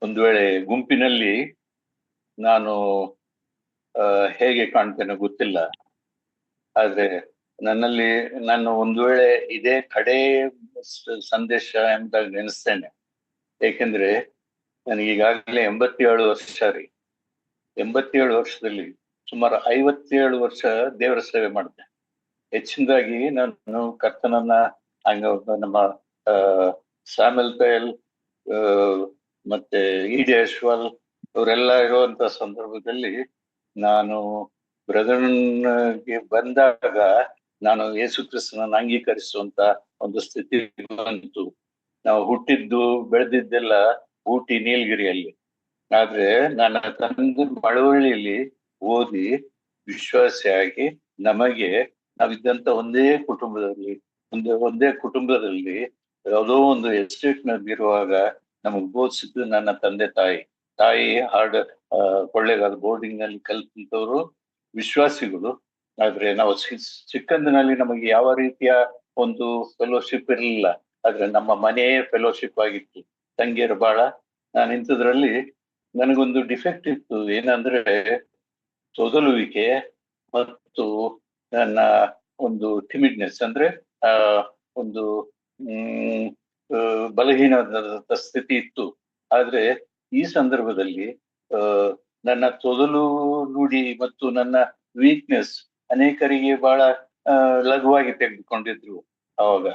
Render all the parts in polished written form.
ಒಂದು ವೇಳೆ ಗುಂಪಿನಲ್ಲಿ ನಾನು ಹೇಗೆ ಕಾಣ್ತೇನೆ ಗೊತ್ತಿಲ್ಲ. ಆದ್ರೆ ನನ್ನಲ್ಲಿ ನಾನು ಒಂದು ವೇಳೆ ಇದೇ ಕಡೆ ಸಂದೇಶ ಎಂಬುದಾಗಿ ನೆನೆಸ್ತೇನೆ. ಏಕೆಂದ್ರೆ ನನಗೀಗಾಗಲೇ 87 ವರ್ಷ ರೀ. 87 ವರ್ಷದಲ್ಲಿ ಸುಮಾರು 57 ವರ್ಷ ದೇವರ ಸೇವೆ ಮಾಡಿದೆ. ಹೆಚ್ಚಿನದಾಗಿ ನಾನು ಕರ್ತನನ್ನ ನಮ್ಮ ಸ್ಯಾಮ್ಯುಯಲ್ ಪೇಲ್ ಮತ್ತೆ ಇ.ಡಿ. ಯಶ್ವಾಲ್ ಅವರೆಲ್ಲ ಇರುವಂತ ಸಂದರ್ಭದಲ್ಲಿ ನಾನು ಬ್ರದರ್ಗೆ ಬಂದಾಗ ನಾನು ಯೇಸು ಕ್ರಿಸ್ತನನ್ನು ಅಂಗೀಕರಿಸುವಂತ ಒಂದು ಸ್ಥಿತಿ ಬಂತು. ನಾವು ಹುಟ್ಟಿದ್ದು ಬೆಳೆದಿದ್ದೆಲ್ಲ ಊಟಿ ನೀಲಗಿರಿಯಲ್ಲಿ. ಆದ್ರೆ ನನ್ನ ತಂದೆ ಮಳವಳ್ಳಿಯಲ್ಲಿ ಓದಿ ವಿಶ್ವಾಸಿಯಾಗಿ ನಮಗೆ ನಾವಿದ್ದಂತ ಒಂದೇ ಕುಟುಂಬದಲ್ಲಿ ಯಾವುದೋ ಒಂದು ಎಸ್ಟೇಟ್ ನಲ್ಲಿ ಇರುವಾಗ ನಮಗ್ ಬೋಧಿಸಿದ್ದು ನನ್ನ ತಂದೆ ತಾಯಿ ಕೊಳ್ಳೇಗಾಲ ಬೋರ್ಡಿಂಗ್ ನಲ್ಲಿ ಕಲ್ತಂತವ್ರು ವಿಶ್ವಾಸಿಗಳು. ಆದ್ರೆ ನಾವು ಚಿಕ್ಕಂದಿನಲ್ಲಿ ನಮಗೆ ಯಾವ ರೀತಿಯ ಒಂದು ಫೆಲೋಶಿಪ್ ಇರಲಿಲ್ಲ. ಆದ್ರೆ ನಮ್ಮ ಮನೆಯೇ ಫೆಲೋಶಿಪ್ ಆಗಿತ್ತು. ತಂಗಿಯರು ಬಹಳ. ನಾನು ಇಂಥದ್ರಲ್ಲಿ ನನಗೊಂದು ಡಿಫೆಕ್ಟ್ ಇತ್ತು. ಏನಂದ್ರೆ ತೊದಲುವಿಕೆ ಮತ್ತು ನನ್ನ ಒಂದು ಟಿಮಿಡ್ನೆಸ್, ಅಂದ್ರೆ ಒಂದು ಬಲಹೀನದ ಸ್ಥಿತಿ ಇತ್ತು. ಆದ್ರೆ ಈ ಸಂದರ್ಭದಲ್ಲಿ ನನ್ನ ತೊದಲು ನುಡಿ ಮತ್ತು ನನ್ನ ವೀಕ್ನೆಸ್ ಅನೇಕರಿಗೆ ಬಹಳ ಲಘುವಾಗಿ ತೆಗೆದುಕೊಂಡಿದ್ರು ಅವಾಗ.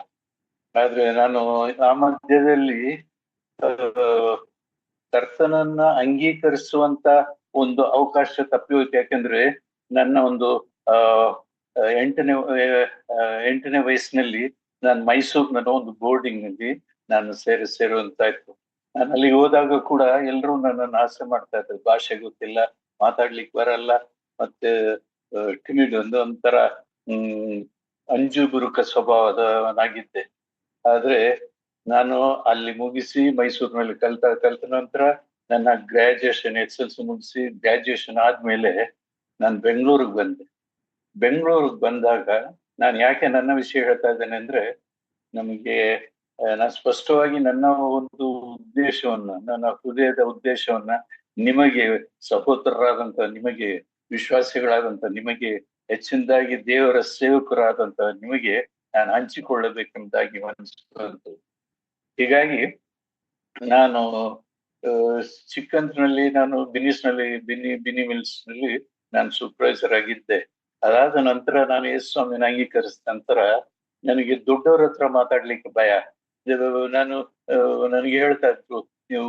ಆದ್ರೆ ನಾನು ಆ ಮಧ್ಯದಲ್ಲಿ ಕರ್ತನನ್ನ ಅಂಗೀಕರಿಸುವಂತ ಒಂದು ಅವಕಾಶ ತಪ್ಪಿ ಹೋಯ್ತು. ಯಾಕಂದ್ರೆ ನನ್ನ ಒಂದು ಎಂಟನೇ ವಯಸ್ಸಿನಲ್ಲಿ ನಾನು ಮೈಸೂರಿನ ಒಂದು ಬೋರ್ಡಿಂಗ್ ನಲ್ಲಿ ನಾನು ಸೇರುವಂತಾಯ್ತು. ನಾನು ಅಲ್ಲಿಗೆ ಹೋದಾಗ ಕೂಡ ಎಲ್ಲರೂ ನನ್ನನ್ನು ಆಸೆ ಮಾಡ್ತಾ ಇದ್ರು. ಭಾಷೆ ಗೊತ್ತಿಲ್ಲ, ಮಾತಾಡ್ಲಿಕ್ಕೆ ಬರಲ್ಲ, ಮತ್ತೆ ಟಿಮಿಡ್ ಒಂಥರ ಅಂಜು ಬುರುಕ ಸ್ವಭಾವದವನಾಗಿದ್ದೆ. ಆದ್ರೆ ನಾನು ಅಲ್ಲಿ ಮುಗಿಸಿ ಮೈಸೂರಿನಲ್ಲಿ ಕಲ್ತ ನಂತರ ನನ್ನ ಗ್ರಾಜುಯೇಷನ್ SLC ಮುಗಿಸಿ ಗ್ರಾಜುಯೇಷನ್ ಆದ್ಮೇಲೆ ನಾನು ಬೆಂಗಳೂರಿಗೆ ಬಂದಾಗ ನಾನು ಯಾಕೆ ನನ್ನ ವಿಷಯ ಹೇಳ್ತಾ ಇದ್ದೇನೆ ಅಂದ್ರೆ, ನಮಗೆ ನಾನು ಸ್ಪಷ್ಟವಾಗಿ ನನ್ನ ಒಂದು ಉದ್ದೇಶವನ್ನ, ನನ್ನ ಹೃದಯದ ಉದ್ದೇಶವನ್ನ ನಿಮಗೆ, ಸಹೋದರರಾದಂತ ನಿಮಗೆ, ವಿಶ್ವಾಸಿಗಳಾದಂತ ನಿಮಗೆ, ಹೆಚ್ಚಿನದಾಗಿ ದೇವರ ಸೇವಕರಾದಂತ ನಿಮಗೆ ನಾನು ಹಂಚಿಕೊಳ್ಳಬೇಕೆಂಬುದಾಗಿ ಮನಸ್ಸು. ಹೀಗಾಗಿ ನಾನು ಚಿಕ್ಕಂದಿನಲ್ಲಿ ನಾನು ಬಿನಿ ಮಿಲ್ಸ್ ನಲ್ಲಿ ನಾನು ಸೂಪರ್ವೈಸರ್ ಆಗಿದ್ದೆ. ಅದಾದ ನಂತರ ನಾನು ಯೇಸು ಸ್ವಾಮಿನ ಅಂಗೀಕರಿಸಿದ ನಂತರ ನನಗೆ ದೊಡ್ಡವ್ರ ಹತ್ರ ಮಾತಾಡ್ಲಿಕ್ಕೆ ಭಯ. ನನಗೆ ಹೇಳ್ತಾ ಇದ್ರು, ನೀವು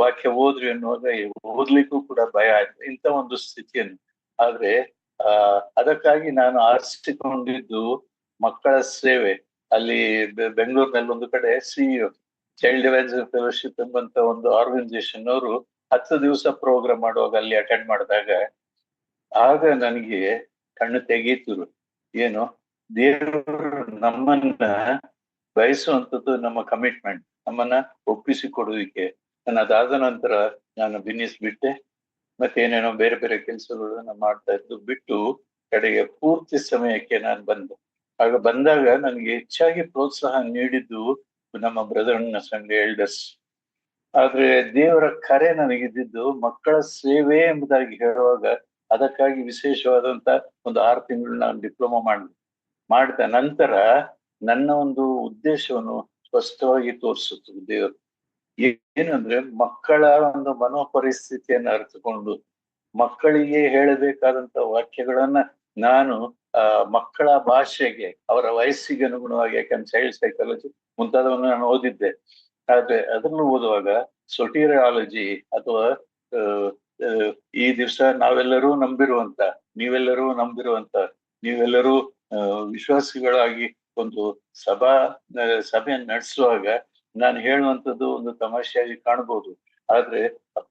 ವಾಕ್ಯ ಓದ್ರಿ ಅನ್ನುವಾಗ ಓದ್ಲಿಕ್ಕೂ ಕೂಡ ಭಯ ಆಯ್ತು, ಇಂಥ ಒಂದು ಸ್ಥಿತಿಯನ್ನು. ಆದ್ರೆ ಅದಕ್ಕಾಗಿ ನಾನು ಆರಿಸಿಕೊಂಡಿದ್ದು ಮಕ್ಕಳ ಸೇವೆ. ಅಲ್ಲಿ ಬೆಂಗಳೂರಿನಲ್ಲಿ ಒಂದು ಕಡೆ CEO ಚೈಲ್ಡ್ ಎವಾಂಜಲಿಸಂ ಫೆಲೋಶಿಪ್ ಎಂಬಂತ ಒಂದು ಆರ್ಗನೈಸೇಷನ್ ಅವರು 10 ದಿವಸ ಪ್ರೋಗ್ರಾಮ್ ಮಾಡುವಾಗ ಅಲ್ಲಿ ಅಟೆಂಡ್ ಮಾಡಿದಾಗ ಆಗ ನನಗೆ ಕಣ್ಣು ತೆಗೀತು. ಏನು ದೇವರು ನಮ್ಮನ್ನ ಬಯಸುವಂಥದ್ದು ನಮ್ಮ ಕಮಿಟ್ಮೆಂಟ್, ನಮ್ಮನ್ನ ಒಪ್ಪಿಸಿಕೊಡುವಿಕೆ. ನಾನು ಅದಾದ ನಂತರ ನಾನು ಬಿಟ್ಟೆ, ಮತ್ತೆ ಏನೇನೋ ಬೇರೆ ಬೇರೆ ಕೆಲಸಗಳನ್ನ ಮಾಡ್ತಾ ಇದ್ದು ಬಿಟ್ಟು ಕಡೆಗೆ ಪೂರ್ತಿ ಸಮಯಕ್ಕೆ ನಾನು ಬಂದೆ. ಆಗ ಬಂದಾಗ ನನಗೆ ಹೆಚ್ಚಾಗಿ ಪ್ರೋತ್ಸಾಹ ನೀಡಿದ್ದು ನಮ್ಮ ಬ್ರದರ್ನ ಸಂಘ ಎಲ್ಡರ್ಸ್. ಆದ್ರೆ ದೇವರ ಕರೆ ನನಗಿದ್ದು ಮಕ್ಕಳ ಸೇವೆ ಎಂಬುದಾಗಿ ಹೇಳುವಾಗ ಅದಕ್ಕಾಗಿ ವಿಶೇಷವಾದಂತ ಒಂದು 6 ತಿಂಗಳು ನಾನು ಡಿಪ್ಲೊಮಾ ಮಾಡಿದ ನಂತರ ನನ್ನ ಒಂದು ಉದ್ದೇಶವನ್ನು ಸ್ಪಷ್ಟವಾಗಿ ತೋರಿಸುತ್ತೆ ದೇವರು. ಏನಂದ್ರೆ ಮಕ್ಕಳ ಒಂದು ಮನೋಪರಿಸ್ಥಿತಿಯನ್ನು ಅರಿತುಕೊಂಡು ಮಕ್ಕಳಿಗೆ ಹೇಳಬೇಕಾದಂತ ವಾಕ್ಯಗಳನ್ನ ನಾನು ಮಕ್ಕಳ ಭಾಷೆಗೆ, ಅವರ ವಯಸ್ಸಿಗೆ ಅನುಗುಣವಾಗಿ, ಯಾಕಂದ್ರೆ ಚೈಲ್ಡ್ ಸೈಕಾಲಜಿ ಮುಂತಾದವನ್ನು ನಾನು ಓದಿದ್ದೆ. ಆದ್ರೆ ಅದನ್ನು ಓದುವಾಗ ಸೊಟೀರಿಯಾಲಜಿ ಅಥವಾ ಈ ದಿವಸ ನೀವೆಲ್ಲರೂ ವಿಶ್ವಾಸಿಗಳಾಗಿ ಒಂದು ಸಭೆಯನ್ನು ನಡೆಸುವಾಗ ನಾನು ಹೇಳುವಂಥದ್ದು ಒಂದು ತಮಾಷೆಯಾಗಿ ಕಾಣ್ಬೋದು. ಆದ್ರೆ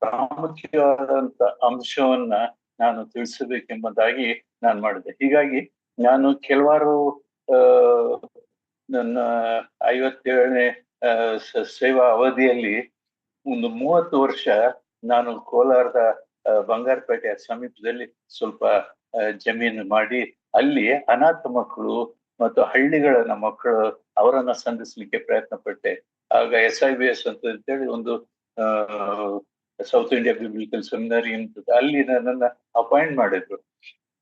ಪ್ರಾಮುಖ್ಯವಾದಂತ ಅಂಶವನ್ನ ನಾನು ತಿಳಿಸಬೇಕೆಂಬುದಾಗಿ ನಾನು ಮಾಡಿದೆ. ಹೀಗಾಗಿ ನಾನು ಕೆಲವಾರು ನನ್ನ 57ನೇ ಸೇವಾ ಅವಧಿಯಲ್ಲಿ ಒಂದು 30 ವರ್ಷ ನಾನು ಕೋಲಾರದ ಬಂಗಾರಪೇಟೆಯ ಸಮೀಪದಲ್ಲಿ ಸ್ವಲ್ಪ ಜಮೀನು ಮಾಡಿ ಅಲ್ಲಿ ಅನಾಥ ಮಕ್ಕಳು ಮತ್ತು ಹಳ್ಳಿಗಳ ಮಕ್ಕಳು ಅವರನ್ನ ಸಂಧಿಸ್ಲಿಕ್ಕೆ ಪ್ರಯತ್ನ ಪಟ್ಟೆ. ಆಗ SIBS ಅಂತ ಹೇಳಿ ಒಂದು ಸೌತ್ ಇಂಡಿಯಾ ಬಿಬ್ಲಿಕಲ್ ಸೆಮಿನರಿ ಅಂತ ಅಲ್ಲಿ ನನ್ನನ್ನ ಅಪಾಯಿಂಟ್ ಮಾಡಿದ್ರು.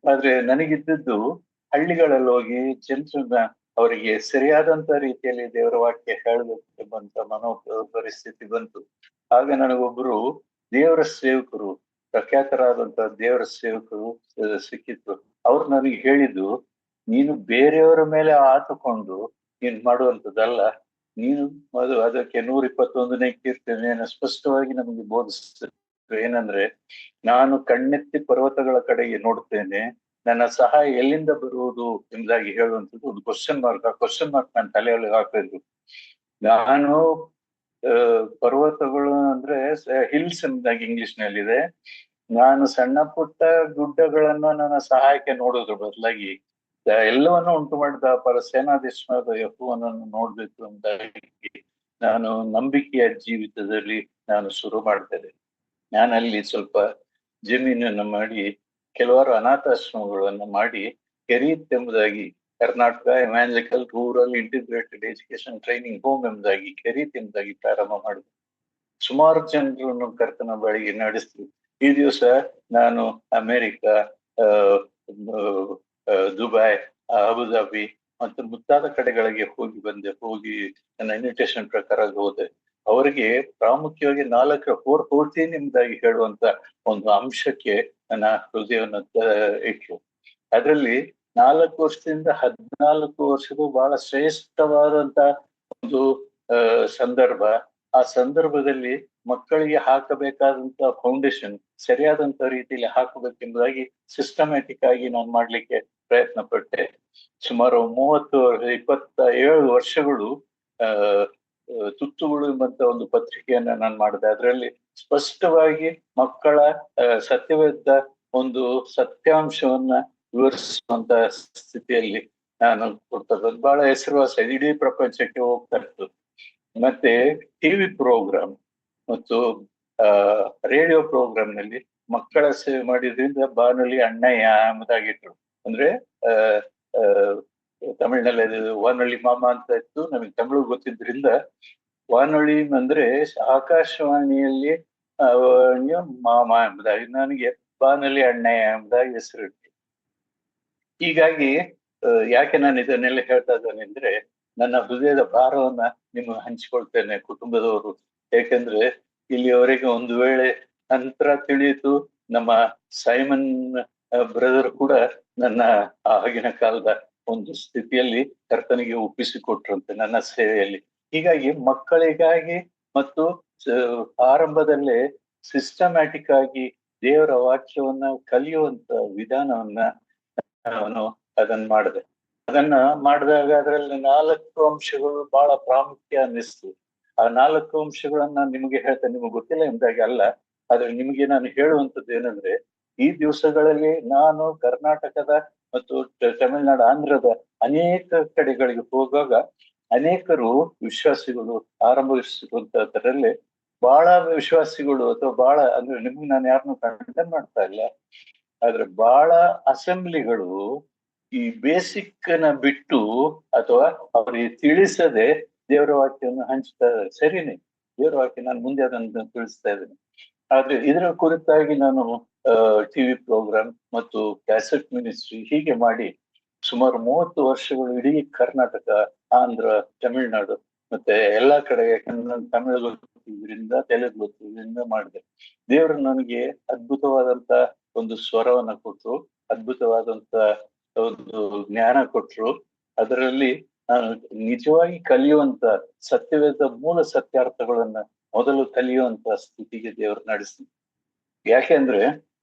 ಆದ್ರೆ ನನಗಿದ್ದದ್ದು ಹಳ್ಳಿಗಳಲ್ಲಿ ಹೋಗಿ ಜನರನ್ನ ಅವರಿಗೆ ಸರಿಯಾದಂತ ರೀತಿಯಲ್ಲಿ ದೇವರ ವಾಕ್ಯ ಹೇಳಬೇಕು ಎಂಬಂತ ಪರಿಸ್ಥಿತಿ ಬಂತು. ಆಗ ನನಗೊಬ್ರು ದೇವರ ಸೇವಕರು, ಪ್ರಖ್ಯಾತರಾದಂತ ದೇವರ ಸೇವಕರು ಸಿಕ್ಕಿದ್ರು. ಅವ್ರು ನನಗೆ ಹೇಳಿದ್ದು, ನೀನು ಬೇರೆಯವರ ಮೇಲೆ ಆತುಕೊಂಡು ನೀನ್ ಮಾಡುವಂಥದ್ದಲ್ಲ, ನೀನು ಅದಕ್ಕೆ 121ನೇ ಕೀರ್ತನೆಯನ್ನು ಸ್ಪಷ್ಟವಾಗಿ ನಮಗೆ ಬೋಧಿಸ್ತದೆ. ಏನಂದ್ರೆ, ನಾನು ಕಣ್ಣೆತ್ತಿ ಪರ್ವತಗಳ ಕಡೆಗೆ ನೋಡ್ತೇನೆ, ನನ್ನ ಸಹಾಯ ಎಲ್ಲಿಂದ ಬರುವುದು ಎಂಬುದಾಗಿ ಹೇಳುವಂಥದ್ದು ಒಂದು ಕ್ವಶನ್ ಮಾರ್ಕ್. ಆ ಕ್ವಶನ್ ಮಾರ್ಕ್ ನಾನು ತಲೆಯಲ್ಲಿ ಹಾಕಿದ್ರು. ನಾನು ಪರ್ವತಗಳು ಅಂದ್ರೆ ಹಿಲ್ಸ್ ಎಂಬುದಾಗಿ ಇಂಗ್ಲಿಷ್ ನಲ್ಲಿದೆ. ನಾನು ಸಣ್ಣ ಪುಟ್ಟ ಗುಡ್ಡಗಳನ್ನ ನನ್ನ ಸಹಾಯಕ್ಕೆ ನೋಡೋದ್ರ ಬದಲಾಗಿ ಎಲ್ಲವನ್ನೂ ಉಂಟು ಮಾಡಿದ ಸೇನಾಧೀಶನಾದ ಯೆಹೋವನನ್ನು ನೋಡ್ಬೇಕು ಅಂತ ನಾನು ನಂಬಿಕೆಯ ಜೀವಿತದಲ್ಲಿ ನಾನು ಶುರು ಮಾಡ್ತೇನೆ. ನಾನಲ್ಲಿ ಸ್ವಲ್ಪ ಜಮೀನನ್ನು ಮಾಡಿ ಕೆಲವಾರು ಅನಾಥಾಶ್ರಮಗಳನ್ನು ಮಾಡಿ ಕೆರೀತ್ ಎಂಬುದಾಗಿ Karnataka evangelical rural integrated education training home ಎಂಬುದಾಗಿ ಕೆರೀತ್ ಎಂಬುದಾಗಿ ಪ್ರಾರಂಭ ಮಾಡಿದೆ. ಸುಮಾರು ಜನರನ್ನು ಕರ್ತನ ಬಳಿಗೆ ನಡೆಸ್ತೀವಿ. ಈ ದಿವಸ ನಾನು ಅಮೆರಿಕ, ದುಬೈ, ಅಬುದಾಬಿ ಮತ್ತು ಮುಂತಾದ ಕಡೆಗಳಿಗೆ ಹೋಗಿ ನನ್ನ ಇನ್ವಿಟೇಷನ್ ಪ್ರಕಾರ ಹೋದೆ. ಅವರಿಗೆ ಪ್ರಾಮುಖ್ಯವಾಗಿ 4:14 ಎಂಬುದಾಗಿ ಹೇಳುವಂತ ಒಂದು ಅಂಶಕ್ಕೆ ನನ್ನ ಹೃದಯವನ್ನು ಇಟ್ರು. ಅದರಲ್ಲಿ 4 ವರ್ಷದಿಂದ 14 ವರ್ಷದ ಬಹಳ ಶ್ರೇಷ್ಠವಾದಂತ ಒಂದು ಸಂದರ್ಭ. ಆ ಸಂದರ್ಭದಲ್ಲಿ ಮಕ್ಕಳಿಗೆ ಹಾಕಬೇಕಾದಂತ ಫೌಂಡೇಶನ್ ಸರಿಯಾದಂತ ರೀತಿಯಲ್ಲಿ ಹಾಕಬೇಕೆಂಬುದಾಗಿ ಸಿಸ್ಟಮ್ಯಾಟಿಕ್ ಆಗಿ ನಾನು ಮಾಡ್ಲಿಕ್ಕೆ ಪ್ರಯತ್ನ ಪಟ್ಟೆ. ಸುಮಾರು 27 ವರ್ಷಗಳು ತುತ್ತುಗಳು ಎಂಬಂತ ಒಂದು ಪತ್ರಿಕೆಯನ್ನ ನಾನು ಮಾಡಿದೆ. ಅದರಲ್ಲಿ ಸ್ಪಷ್ಟವಾಗಿ ಮಕ್ಕಳ ಸತ್ಯವೇದ ಒಂದು ಸತ್ಯಾಂಶವನ್ನ ವಿವರಿಸುವಂತ ಸ್ಥಿತಿಯಲ್ಲಿ ನಾನು ಕೊಡ್ತದ್ದು ಬಹಳ ಹೆಸರುವಾಸ ಇಡೀ ಪ್ರಪಂಚಕ್ಕೆ ಹೋಗ್ತಾ ಇತ್ತು. ಮತ್ತೆ ಟಿವಿ ಪ್ರೋಗ್ರಾಮ್ ಮತ್ತು ರೇಡಿಯೋ ಪ್ರೋಗ್ರಾಮ್ ನಲ್ಲಿ ಮಕ್ಕಳ ಸೇವೆ ಮಾಡಿದ್ರಿಂದ ಬಾನುಲಿ ಅಣ್ಣಯ್ಯ ಎಂಬುದಾಗಿಟ್ರು. ಅಂದ್ರೆ ತಮಿಳ್ನಲ್ಲಿ ವಾನೊಲಿ ಮಾಮ ಅಂತ ಇತ್ತು, ನಮಗೆ ತಮಿಳು ಗೊತ್ತಿದ್ರಿಂದ ವಾನೊಲಿ ಅಂದ್ರೆ ಆಕಾಶವಾಣಿಯಲ್ಲಿ ಮಾಮ ಎಂಬುದಾಗಿ, ನನಗೆ ಬಾನುಲಿ ಅಣ್ಣಯ್ಯ ಎಂಬುದಾಗಿ ಹೆಸರಿಟ್ರು. ಹೀಗಾಗಿ ಯಾಕೆ ನಾನು ಇದನ್ನೆಲ್ಲ ಹೇಳ್ತಾ ಇದ್ದೇನೆ ಅಂದ್ರೆ, ನನ್ನ ಹೃದಯದ ಭಾರವನ್ನ ನಿಮಗೆ ಹಂಚಿಕೊಳ್ತೇನೆ ಕುಟುಂಬದವರು. ಯಾಕೆಂದ್ರೆ ಇಲ್ಲಿಯವರೆಗೆ ಒಂದು ವೇಳೆ ನಂತರ ತಿಳಿಯಿತು, ನಮ್ಮ ಸೈಮನ್ ಬ್ರದರ್ ಕೂಡ ನನ್ನ ಆಗಿನ ಕಾಲದ ಒಂದು ಸ್ಥಿತಿಯಲ್ಲಿ ಕರ್ತನಿಗೆ ಒಪ್ಪಿಸಿಕೊಟ್ರಂತೆ ನನ್ನ ಸೇವೆಯಲ್ಲಿ. ಹೀಗಾಗಿ ಮಕ್ಕಳಿಗಾಗಿ ಮತ್ತು ಆರಂಭದಲ್ಲೇ ಸಿಸ್ಟಮ್ಯಾಟಿಕ್ ಆಗಿ ದೇವರ ವಾಕ್ಯವನ್ನ ಕಲಿಯುವಂತ ವಿಧಾನವನ್ನ ನಾನು ಅದನ್ನ ಮಾಡಿದೆ. ಅದನ್ನ ಮಾಡಿದಾಗ ಅದರಲ್ಲಿ 4 ಅಂಶಗಳು ಬಹಳ ಪ್ರಾಮುಖ್ಯ ಅನ್ನಿಸ್ತು. ಆ 4 ಅಂಶಗಳನ್ನ ನಿಮಗೆ ಹೇಳ್ತೇನೆ, ನಿಮಗೆ ಗೊತ್ತಿಲ್ಲ ಎಂದಾಗಿ ಅಲ್ಲ, ಆದ್ರೆ ನಿಮಗೆ ನಾನು ಹೇಳುವಂಥದ್ದು ಏನಂದ್ರೆ, ಈ ದಿವಸಗಳಲ್ಲಿ ನಾನು ಕರ್ನಾಟಕದ ಮತ್ತು ತಮಿಳುನಾಡು, ಆಂಧ್ರದ ಅನೇಕ ಕಡೆಗಳಿಗೆ ಹೋಗುವಾಗ ಅನೇಕರು ವಿಶ್ವಾಸಿಗಳು ಆರಂಭಿಸುವಂತದ್ರಲ್ಲಿ ಬಹಳ ವಿಶ್ವಾಸಿಗಳು ಅಥವಾ ಬಹಳ ಅಂದ್ರೆ ನಿಮ್ಗೆ ನಾನು ಯಾರನ್ನು ಕಂಡಮ್ ಮಾಡ್ತಾ ಇಲ್ಲ, ಆದ್ರೆ ಬಹಳ ಅಸೆಂಬ್ಲಿಗಳು ಈ ಬೇಸಿಕ್ ನ ಬಿಟ್ಟು ಅಥವಾ ಅವರಿಗೆ ತಿಳಿಸದೆ ದೇವರ ವಾಕ್ಯವನ್ನು ಹಂಚ್ತಾ ಇದ್ದಾರೆ. ಸರಿನೇ, ದೇವರ ವಾಕ್ಯ ನಾನು ಮುಂದೆ ಅದನ್ನು ತಿಳಿಸ್ತಾ ಇದ್ದೇನೆ. ಆದ್ರೆ ಇದರ ಕುರಿತಾಗಿ ನಾನು ಟಿವಿ ಪ್ರೋಗ್ರಾಮ್ ಮತ್ತು ಕ್ಯಾಸೆಟ್ ಮಿನಿಸ್ಟ್ರಿ ಹೀಗೆ ಮಾಡಿ ಸುಮಾರು 30 ವರ್ಷಗಳು ಇಡೀ ಕರ್ನಾಟಕ, ಆಂಧ್ರ, ತಮಿಳುನಾಡು ಮತ್ತೆ ಎಲ್ಲಾ ಕಡೆ, ತಮಿಳು ಗೊತ್ತಿದ್ರಿಂದ ತೆಲುಗು ಗೊತ್ತಿದ್ರಿಂದ ಮಾಡಿದೆ. ದೇವರು ನನಗೆ ಅದ್ಭುತವಾದಂತ ಒಂದು ಸ್ವರವನ್ನ ಕೊಟ್ಟರು, ಅದ್ಭುತವಾದಂತ ಒಂದು ಜ್ಞಾನ ಕೊಟ್ಟರು. ಅದರಲ್ಲಿ ನಾನು ನಿಜವಾಗಿ ಕಲಿಯುವಂತ ಸತ್ಯವೇದ ಮೂಲ ಸತ್ಯಾರ್ಥಗಳನ್ನ ಮೊದಲು ಕಲಿಯುವಂತ ಸ್ಥಿತಿಗೆ ದೇವರು ನಡೆಸಿ. ಯಾಕೆಂದ್ರೆ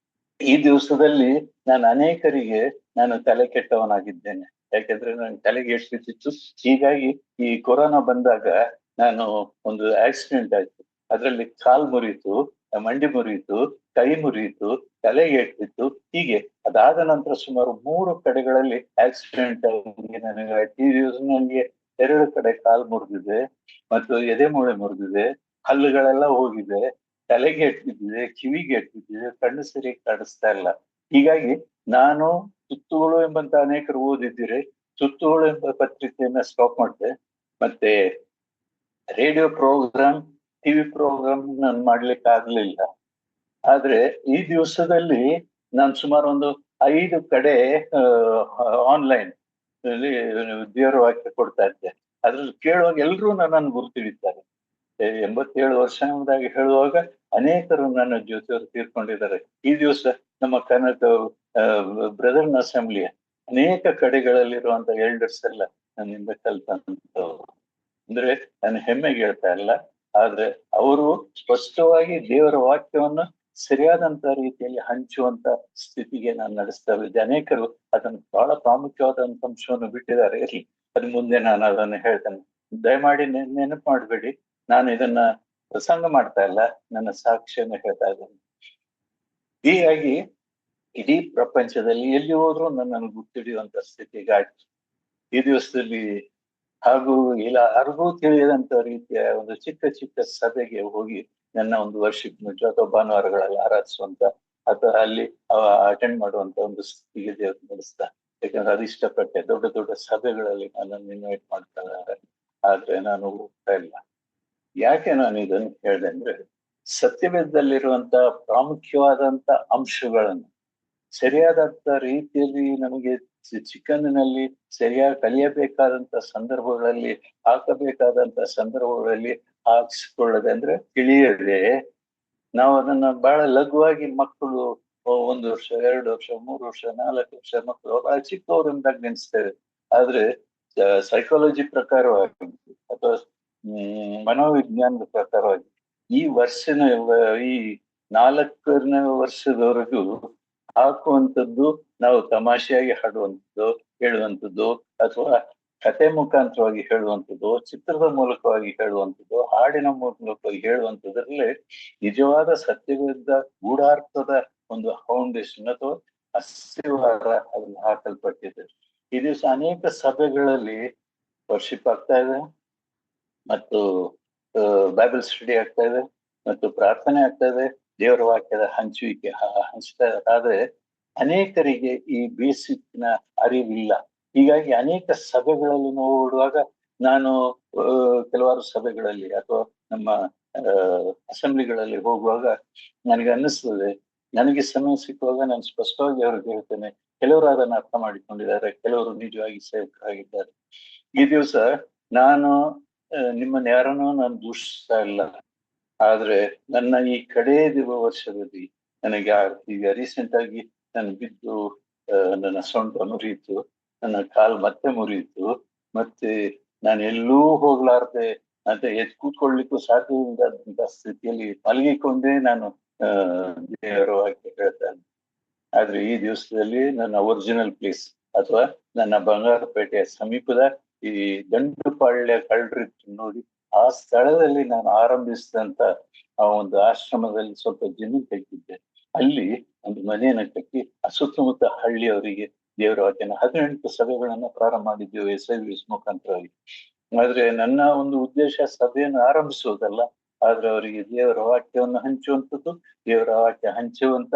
ಈ ದಿವಸದಲ್ಲಿ ನಾನು ಅನೇಕರಿಗೆ ನಾನು ತಲೆ ಕೆಟ್ಟವನಾಗಿದ್ದೇನೆ. ಯಾಕೆಂದ್ರೆ ನಾನು ತಲೆಗೆ ಎಷ್ಟು ಬಿದ್ದಿತ್ತು. ಹೀಗಾಗಿ ಈ ಕೊರೋನಾ ಬಂದಾಗ ನಾನು ಒಂದು ಆಕ್ಸಿಡೆಂಟ್ ಆಯ್ತು. ಅದರಲ್ಲಿ ಕಾಲ್ ಮುರಿಯಿತು, ಮಂಡಿ ಮುರಿಯಿತು, ಕೈ ಮುರಿಯಿತು, ತಲೆಗೆ ಏಟ್ಬಿತ್ತು. ಹೀಗೆ ಅದಾದ ನಂತರ ಸುಮಾರು 3 ಕಡೆಗಳಲ್ಲಿ ಆಕ್ಸಿಡೆಂಟ್ ಆಗಿ ನನಗೆ 2 ಕಡೆ ಕಾಲ್ ಮುರಿದಿದೆ ಮತ್ತು ಎದೆ ಮೂಳೆ ಮುರಿದಿದೆ, ಹಲ್ಲುಗಳೆಲ್ಲ ಹೋಗಿದೆ, ತಲೆಗೆ ಎಟ್ಬಿದ್ದಿದೆ, ಕಿವಿಗೆ ಎಟ್ಬಿದ್ದಿದೆ, ಕಣ್ಣು ಸರಿಯಾಗಿ ಕಾಣಿಸ್ತಾ ಇಲ್ಲ. ಹೀಗಾಗಿ ನಾನು ತುತ್ತುಗಳು ಎಂಬಂತ ಅನೇಕರು ಓದಿದ್ದೀರಿ, ತುತ್ತುಗಳು ಎಂಬ ಪತ್ರಿಕೆಯನ್ನ ಸ್ಟಾಪ್ ಮಾಡಿದೆ. ಮತ್ತೆ ರೇಡಿಯೋ ಪ್ರೋಗ್ರಾಮ್ ಟಿವಿ ಪ್ರೋಗ್ರಾಮ್ ನಾನು ಮಾಡ್ಲಿಕ್ಕೆ ಆಗ್ಲಿಲ್ಲ. ಆದ್ರೆ ಈ ದಿವಸದಲ್ಲಿ ನಾನು ಸುಮಾರು ಒಂದು 5 ಕಡೆ ಆನ್ಲೈನ್ ದೇವರ ವಾಕ್ಯ ಕೊಡ್ತಾ ಇದ್ದೆ. ಅದ್ರಲ್ಲಿ ಕೇಳುವಾಗ ಎಲ್ಲರೂ ನನ್ನನ್ನು ಗುರುತಿಡಿತಾರೆ. 87 ವರ್ಷ ಎಂಬುದಾಗಿ ಹೇಳುವಾಗ ಅನೇಕರು ನನ್ನ ಜೊತೆಯವರು ತೀರ್ಕೊಂಡಿದ್ದಾರೆ. ಈ ದಿವಸ ನಮ್ಮ ಕನ್ನಡ ಬ್ರದರ್ನ್ ಅಸೆಂಬ್ಲಿಯ ಅನೇಕ ಕಡೆಗಳಲ್ಲಿರುವಂತ ಎಲ್ಡರ್ಸ್ ಎಲ್ಲ ನನ್ನಿಂದ ಕಲ್ತಂತವ್ರು. ಅಂದ್ರೆ ನಾನು ಹೆಮ್ಮೆಗೆ ಹೇಳ್ತಾ ಇಲ್ಲ, ಆದ್ರೆ ಅವರು ಸ್ಪಷ್ಟವಾಗಿ ದೇವರ ವಾಕ್ಯವನ್ನು ಸರಿಯಾದಂತ ರೀತಿಯಲ್ಲಿ ಹಂಚುವಂತ ಸ್ಥಿತಿಗೆ ನಾನು ನಡೆಸ್ತಾ ಇದ್ದೆ. ಅನೇಕರು ಅದನ್ನು ಬಹಳ ಪ್ರಾಮುಖ್ಯವಾದಂತ ಅಂಶವನ್ನು ಬಿಟ್ಟಿದ್ದಾರೆ. ಇರ್ಲಿ, ಅದ್ ಮುಂದೆ ನಾನು ಅದನ್ನು ಹೇಳ್ತೇನೆ. ದಯಮಾಡಿ ನೆನಪು ಮಾಡಬೇಡಿ, ನಾನು ಇದನ್ನ ಪ್ರಸಂಗ ಮಾಡ್ತಾ ಇಲ್ಲ, ನನ್ನ ಸಾಕ್ಷ್ಯನ ಹೇಳ್ತಾ ಇದ್ದೇನೆ. ಹೀಗಾಗಿ ಇಡೀ ಪ್ರಪಂಚದಲ್ಲಿ ಎಲ್ಲಿ ಹೋದ್ರೂ ನನ್ನನ್ನು ಗುರ್ತಿಡಿಯುವಂತ ಸ್ಥಿತಿಗಾಯ್ತು ಈ ದಿವಸದಲ್ಲಿ. ಹಾಗೂ ಇಲ್ಲ ಯಾರಿಗೂ ತಿಳಿಯದಂತ ರೀತಿಯ ಒಂದು ಚಿಕ್ಕ ಚಿಕ್ಕ ಸಭೆಗೆ ಹೋಗಿ ನನ್ನ ಒಂದು ವರ್ಷಿಪ್ ಅಥವಾ ಭಾನುವಾರಗಳಲ್ಲಿ ಆರಾಧಿಸುವಂತ ಅಥವಾ ಅಲ್ಲಿ ಅಟೆಂಡ್ ಮಾಡುವಂತ ಒಂದು ಸ್ಥಿತಿಗೆ ದೇವರು ನಡೆಸ್ತಾ. ಯಾಕಂದ್ರೆ ಅದು ಇಷ್ಟಪಟ್ಟೆ. ದೊಡ್ಡ ದೊಡ್ಡ ಸಭೆಗಳಲ್ಲಿ ನನ್ನನ್ನು ಇನ್ವೈಟ್ ಮಾಡ್ತಾ ಇದ್ದಾರೆ, ಆದ್ರೆ ನಾನು ಹೋಗ್ತಾ ಇಲ್ಲ. ಯಾಕೆ ನಾನು ಇದನ್ನು ಹೇಳಿದೆ ಅಂದ್ರೆ, ಸತ್ಯವೇದದಲ್ಲಿರುವಂತ ಪ್ರಾಮುಖ್ಯವಾದಂತ ಅಂಶಗಳನ್ನು ಸರಿಯಾದಂತ ರೀತಿಯಲ್ಲಿ ನಮಗೆ ಚಿಕ್ಕಂದಿನಲ್ಲಿ ಸರಿಯಾಗಿ ಕಲಿಯಬೇಕಾದಂತ ಸಂದರ್ಭಗಳಲ್ಲಿ, ಹಾಕಬೇಕಾದಂತ ಸಂದರ್ಭಗಳಲ್ಲಿ ಹಾಕಿಸಿಕೊಳ್ಳದೆ ಅಂದ್ರೆ ತಿಳಿಯದೆ ನಾವು ಅದನ್ನ ಬಹಳ ಲಘುವಾಗಿ ಮಕ್ಕಳು 1 ವರ್ಷ 2 ವರ್ಷ 3 ವರ್ಷ 4 ವರ್ಷ ಮಕ್ಕಳು ಬಹಳ ಚಿಕ್ಕವರಿಂದಾಗ ನೆನೆಸ್ತೇವೆ. ಆದ್ರೆ ಸೈಕಾಲಜಿ ಪ್ರಕಾರವಾಗಿ ಅಥವಾ ಮನೋವಿಜ್ಞಾನದ ಪ್ರಕಾರವಾಗಿ ಈ ಈ 4ನೇ ವರ್ಷದವರೆಗೂ ಹಾಕುವಂಥದ್ದು ನಾವು ತಮಾಷೆಯಾಗಿ ಹಾಡುವಂಥದ್ದು, ಹೇಳುವಂಥದ್ದು, ಅಥವಾ ಕತೆ ಮುಖಾಂತರವಾಗಿ ಹೇಳುವಂಥದ್ದು, ಚಿತ್ರದ ಮೂಲಕವಾಗಿ ಹೇಳುವಂಥದ್ದು, ಹಾಡಿನ ಮೂಲಕವಾಗಿ ಹೇಳುವಂಥದ್ರಲ್ಲಿ ನಿಜವಾದ ಸತ್ಯವಿದ್ದ ಗೂಢಾರ್ಥದ ಒಂದು ಫೌಂಡೇಶನ್ ಅಥವಾ ಅಸ್ತಿವಾರ ಅದನ್ನು ಹಾಕಲ್ಪಟ್ಟಿದೆ. ಈ ದಿವಸ ಅನೇಕ ಸಭೆಗಳಲ್ಲಿ ವರ್ಷಿಪ್ ಆಗ್ತಾ ಇದೆ, ಮತ್ತು ಬೈಬಲ್ ಸ್ಟಡಿ ಆಗ್ತಾ ಇದೆ, ಮತ್ತು ಪ್ರಾರ್ಥನೆ ಆಗ್ತಾ ಇದೆ, ದೇವರ ವಾಕ್ಯದ ಹಂಚುವಿಕೆ ಹಂಚ್ತಾ ಇದೆ. ಆದ್ರೆ ಅನೇಕರಿಗೆ ಈ ಬೇಸಿಕ್ನ ಅರಿವಿಲ್ಲ. ಹೀಗಾಗಿ ಅನೇಕ ಸಭೆಗಳಲ್ಲಿ ನೋಡುವಾಗ ನಾನು ಕೆಲವಾರು ಸಭೆಗಳಲ್ಲಿ ಅಥವಾ ನಮ್ಮ ಅಸೆಂಬ್ಲಿಗಳಲ್ಲಿ ಹೋಗುವಾಗ ನನಗೆ ಅನ್ನಿಸ್ತದೆ, ನನಗೆ ಸಮಯ ಸಿಕ್ಕುವಾಗ ನಾನು ಸ್ಪಷ್ಟವಾಗಿ ಅವ್ರಿಗೆ ಹೇಳ್ತೇನೆ. ಕೆಲವರು ಅದನ್ನು ಅರ್ಥ ಮಾಡಿಕೊಂಡಿದ್ದಾರೆ, ಕೆಲವರು ನಿಜವಾಗಿ ಸೇವಕರಾಗಿದ್ದಾರೆ. ಈ ದಿವಸ ನಾನು ನಿಮ್ಮನ್ನ ಯಾರನ್ನೂ ನಾನು ದೂಷಿಸ್ತಾ ಇಲ್ಲ, ಆದ್ರೆ ನನ್ನ ಈ ಕಡೇ ವರ್ಷದಲ್ಲಿ ನನಗೆ ಈಗ ರೀಸೆಂಟ್ ಆಗಿ ನಾನು ಬಿದ್ದು ನನ್ನ ಸೊಂಟ ಮುರಿಯಿತು, ನನ್ನ ಕಾಲು ಮತ್ತೆ ಮುರಿಯಿತು, ಮತ್ತೆ ನಾನು ಎಲ್ಲೂ ಹೋಗ್ಲಾರ್ದೆ ಅಂತ ಕೂತ್ಕೊಳ್ಲಿಕ್ಕೂ ಸಾಧ್ಯವಿಲ್ಲದಂತ ಸ್ಥಿತಿಯಲ್ಲಿ ಮಲಗಿಕೊಂಡೇ ನಾನು ದೇವರ ವಾಕ್ಯ ಹೇಳ್ತೇನೆ. ಆದ್ರೆ ಈ ದಿವಸದಲ್ಲಿ ನನ್ನ ಒರಿಜಿನಲ್ ಪ್ಲೇಸ್ ಅಥವಾ ನನ್ನ ಬಂಗಾರಪೇಟೆಯ ಸಮೀಪದ ಈ ದಂಡುಪಾಳ್ಯ ಕಳ್ಳರಿತ್ತು ನೋಡಿ, ಆ ಸ್ಥಳದಲ್ಲಿ ನಾನು ಆರಂಭಿಸಿದಂತ ಆ ಒಂದು ಆಶ್ರಮದಲ್ಲಿ ಸ್ವಲ್ಪ ಜಮೀನು ತೆಗೆದಿದ್ದೆ. ಅಲ್ಲಿ ಒಂದು ಮನೆಯನ್ನ ಕಟ್ಟಿ ಆ ಸುತ್ತಮುತ್ತ ಹಳ್ಳಿಯವರಿಗೆ ದೇವರ ವಾಕ್ಯನ 18 ಸಭೆಗಳನ್ನ ಪ್ರಾರಂಭ ಮಾಡಿದ್ದೇವೆ SIVS ಮುಖಾಂತರವಾಗಿ. ಆದ್ರೆ ನನ್ನ ಒಂದು ಉದ್ದೇಶ ಸಭೆಯನ್ನು ಆರಂಭಿಸುವುದಲ್ಲ, ಆದ್ರೆ ಅವರಿಗೆ ದೇವರ ವಾಕ್ಯವನ್ನು ಹಂಚುವಂಥದ್ದು, ದೇವರ ವಾಕ್ಯ ಹಂಚುವಂತ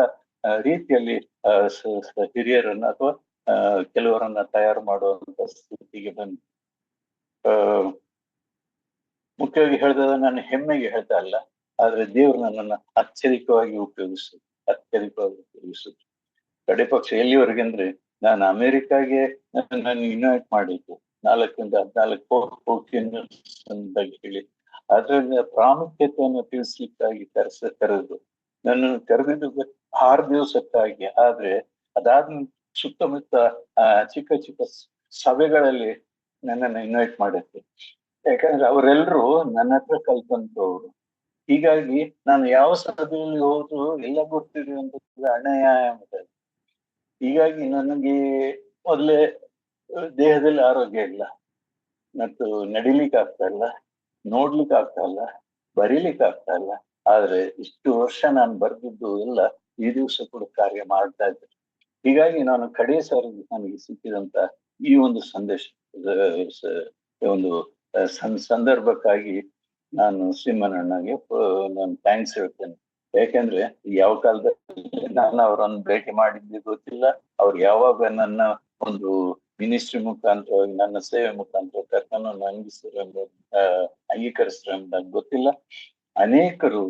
ರೀತಿಯಲ್ಲಿ ಹಿರಿಯರನ್ನ ಅಥವಾ ಕೆಲವರನ್ನ ತಯಾರು ಮಾಡುವಂತ ಸ್ಥಿತಿಗೆ ಬಂದು ಮುಖ್ಯವಾಗಿ ಹೇಳಿದ ನಾನು ಹೆಮ್ಮೆಗೆ ಹೇಳ್ತಾ ಇಲ್ಲ, ಆದ್ರೆ ದೇವರು ನನ್ನನ್ನು ಅತ್ಯಧಿಕವಾಗಿ ಉಪಯೋಗಿಸುದು. ಕಡೆ ಪಕ್ಷ ಎಲ್ಲಿವರೆಗೆ ಅಂದ್ರೆ, ನಾನು ಅಮೆರಿಕಾಗೆ ನಾನು ಇನ್ವೈಟ್ ಮಾಡಿದ್ದು 4ರಿಂದ 14 ಹೋಗಿ ಹೇಳಿ ಅದರ ಪ್ರಾಮುಖ್ಯತೆಯನ್ನು ತಿಳಿಸ್ಲಿಕ್ಕಾಗಿ ಕರೆದು ನನ್ನನ್ನು ಕರೆದಿದ್ದು 6 ದಿವಸಕ್ಕಾಗಿ. ಆದ್ರೆ ಅದಾದ ಸುತ್ತಮುತ್ತ ಚಿಕ್ಕ ಚಿಕ್ಕ ಸಭೆಗಳಲ್ಲಿ ನನ್ನನ್ನು ಇನ್ವೈಟ್ ಮಾಡಿದ್ದೆ. ಯಾಕಂದ್ರೆ ಅವರೆಲ್ಲರೂ ನನ್ನ ಹತ್ರ ಕಲ್ತಂತವ್ರು. ಹೀಗಾಗಿ ನಾನು ಯಾವ ಸಭೆಯಲ್ಲಿ ಹೋದ್ರು ಎಲ್ಲ ಗೊತ್ತಿರುವಂತದ್ದು ಅನ್ಯಾಯ ಅಂತ. ಹೀಗಾಗಿ ನನಗೆ ಮೊದಲೇ ದೇಹದಲ್ಲಿ ಆರೋಗ್ಯ ಇಲ್ಲ, ಮತ್ತು ನಡಿಲಿಕ್ಕೆ ಆಗ್ತಾ ಇಲ್ಲ, ನೋಡ್ಲಿಕ್ಕೆ ಆಗ್ತಾ ಇಲ್ಲ, ಬರೀಲಿಕ್ಕೆ ಆಗ್ತಾ ಇಲ್ಲ. ಆದ್ರೆ ಇಷ್ಟು ವರ್ಷ ನಾನು ಬರ್ದಿದ್ದು ಎಲ್ಲ ಈ ದಿವಸ ಕೂಡ ಕಾರ್ಯ ಮಾಡ್ತಾ ಇದ್ದೆ. ಹೀಗಾಗಿ ನಾನು ಕಡೆ ಸಾರಿ ನನಗೆ ಸಿಕ್ಕಿದಂತ ಈ ಒಂದು ಸಂದೇಶ, ಒಂದು ಸಂದರ್ಭಕ್ಕಾಗಿ ನಾನು ಸಿಂಹನಣ್ಣಗೆ ನಾನು ಥ್ಯಾಂಕ್ಸ್ ಹೇಳ್ತೇನೆ. ಯಾಕೆಂದ್ರೆ ಯಾವ ಕಾಲದಲ್ಲಿ ನಾನು ಅವರನ್ನು ಭೇಟಿ ಮಾಡಿದ್ದೆ ಗೊತ್ತಿಲ್ಲ, ಅವ್ರು ಯಾವಾಗ ನನ್ನ ಒಂದು ಮಿನಿಸ್ಟ್ರಿ ಮುಖಾಂತರವಾಗಿ ನನ್ನ ಸೇವೆ ಮುಖಾಂತರ ಕರ್ತನನ್ನು ಅಂಗೀಕರಿಸ್ತಾರೆ ಎಂಬುದು ಗೊತ್ತಿಲ್ಲ. ಅನೇಕರು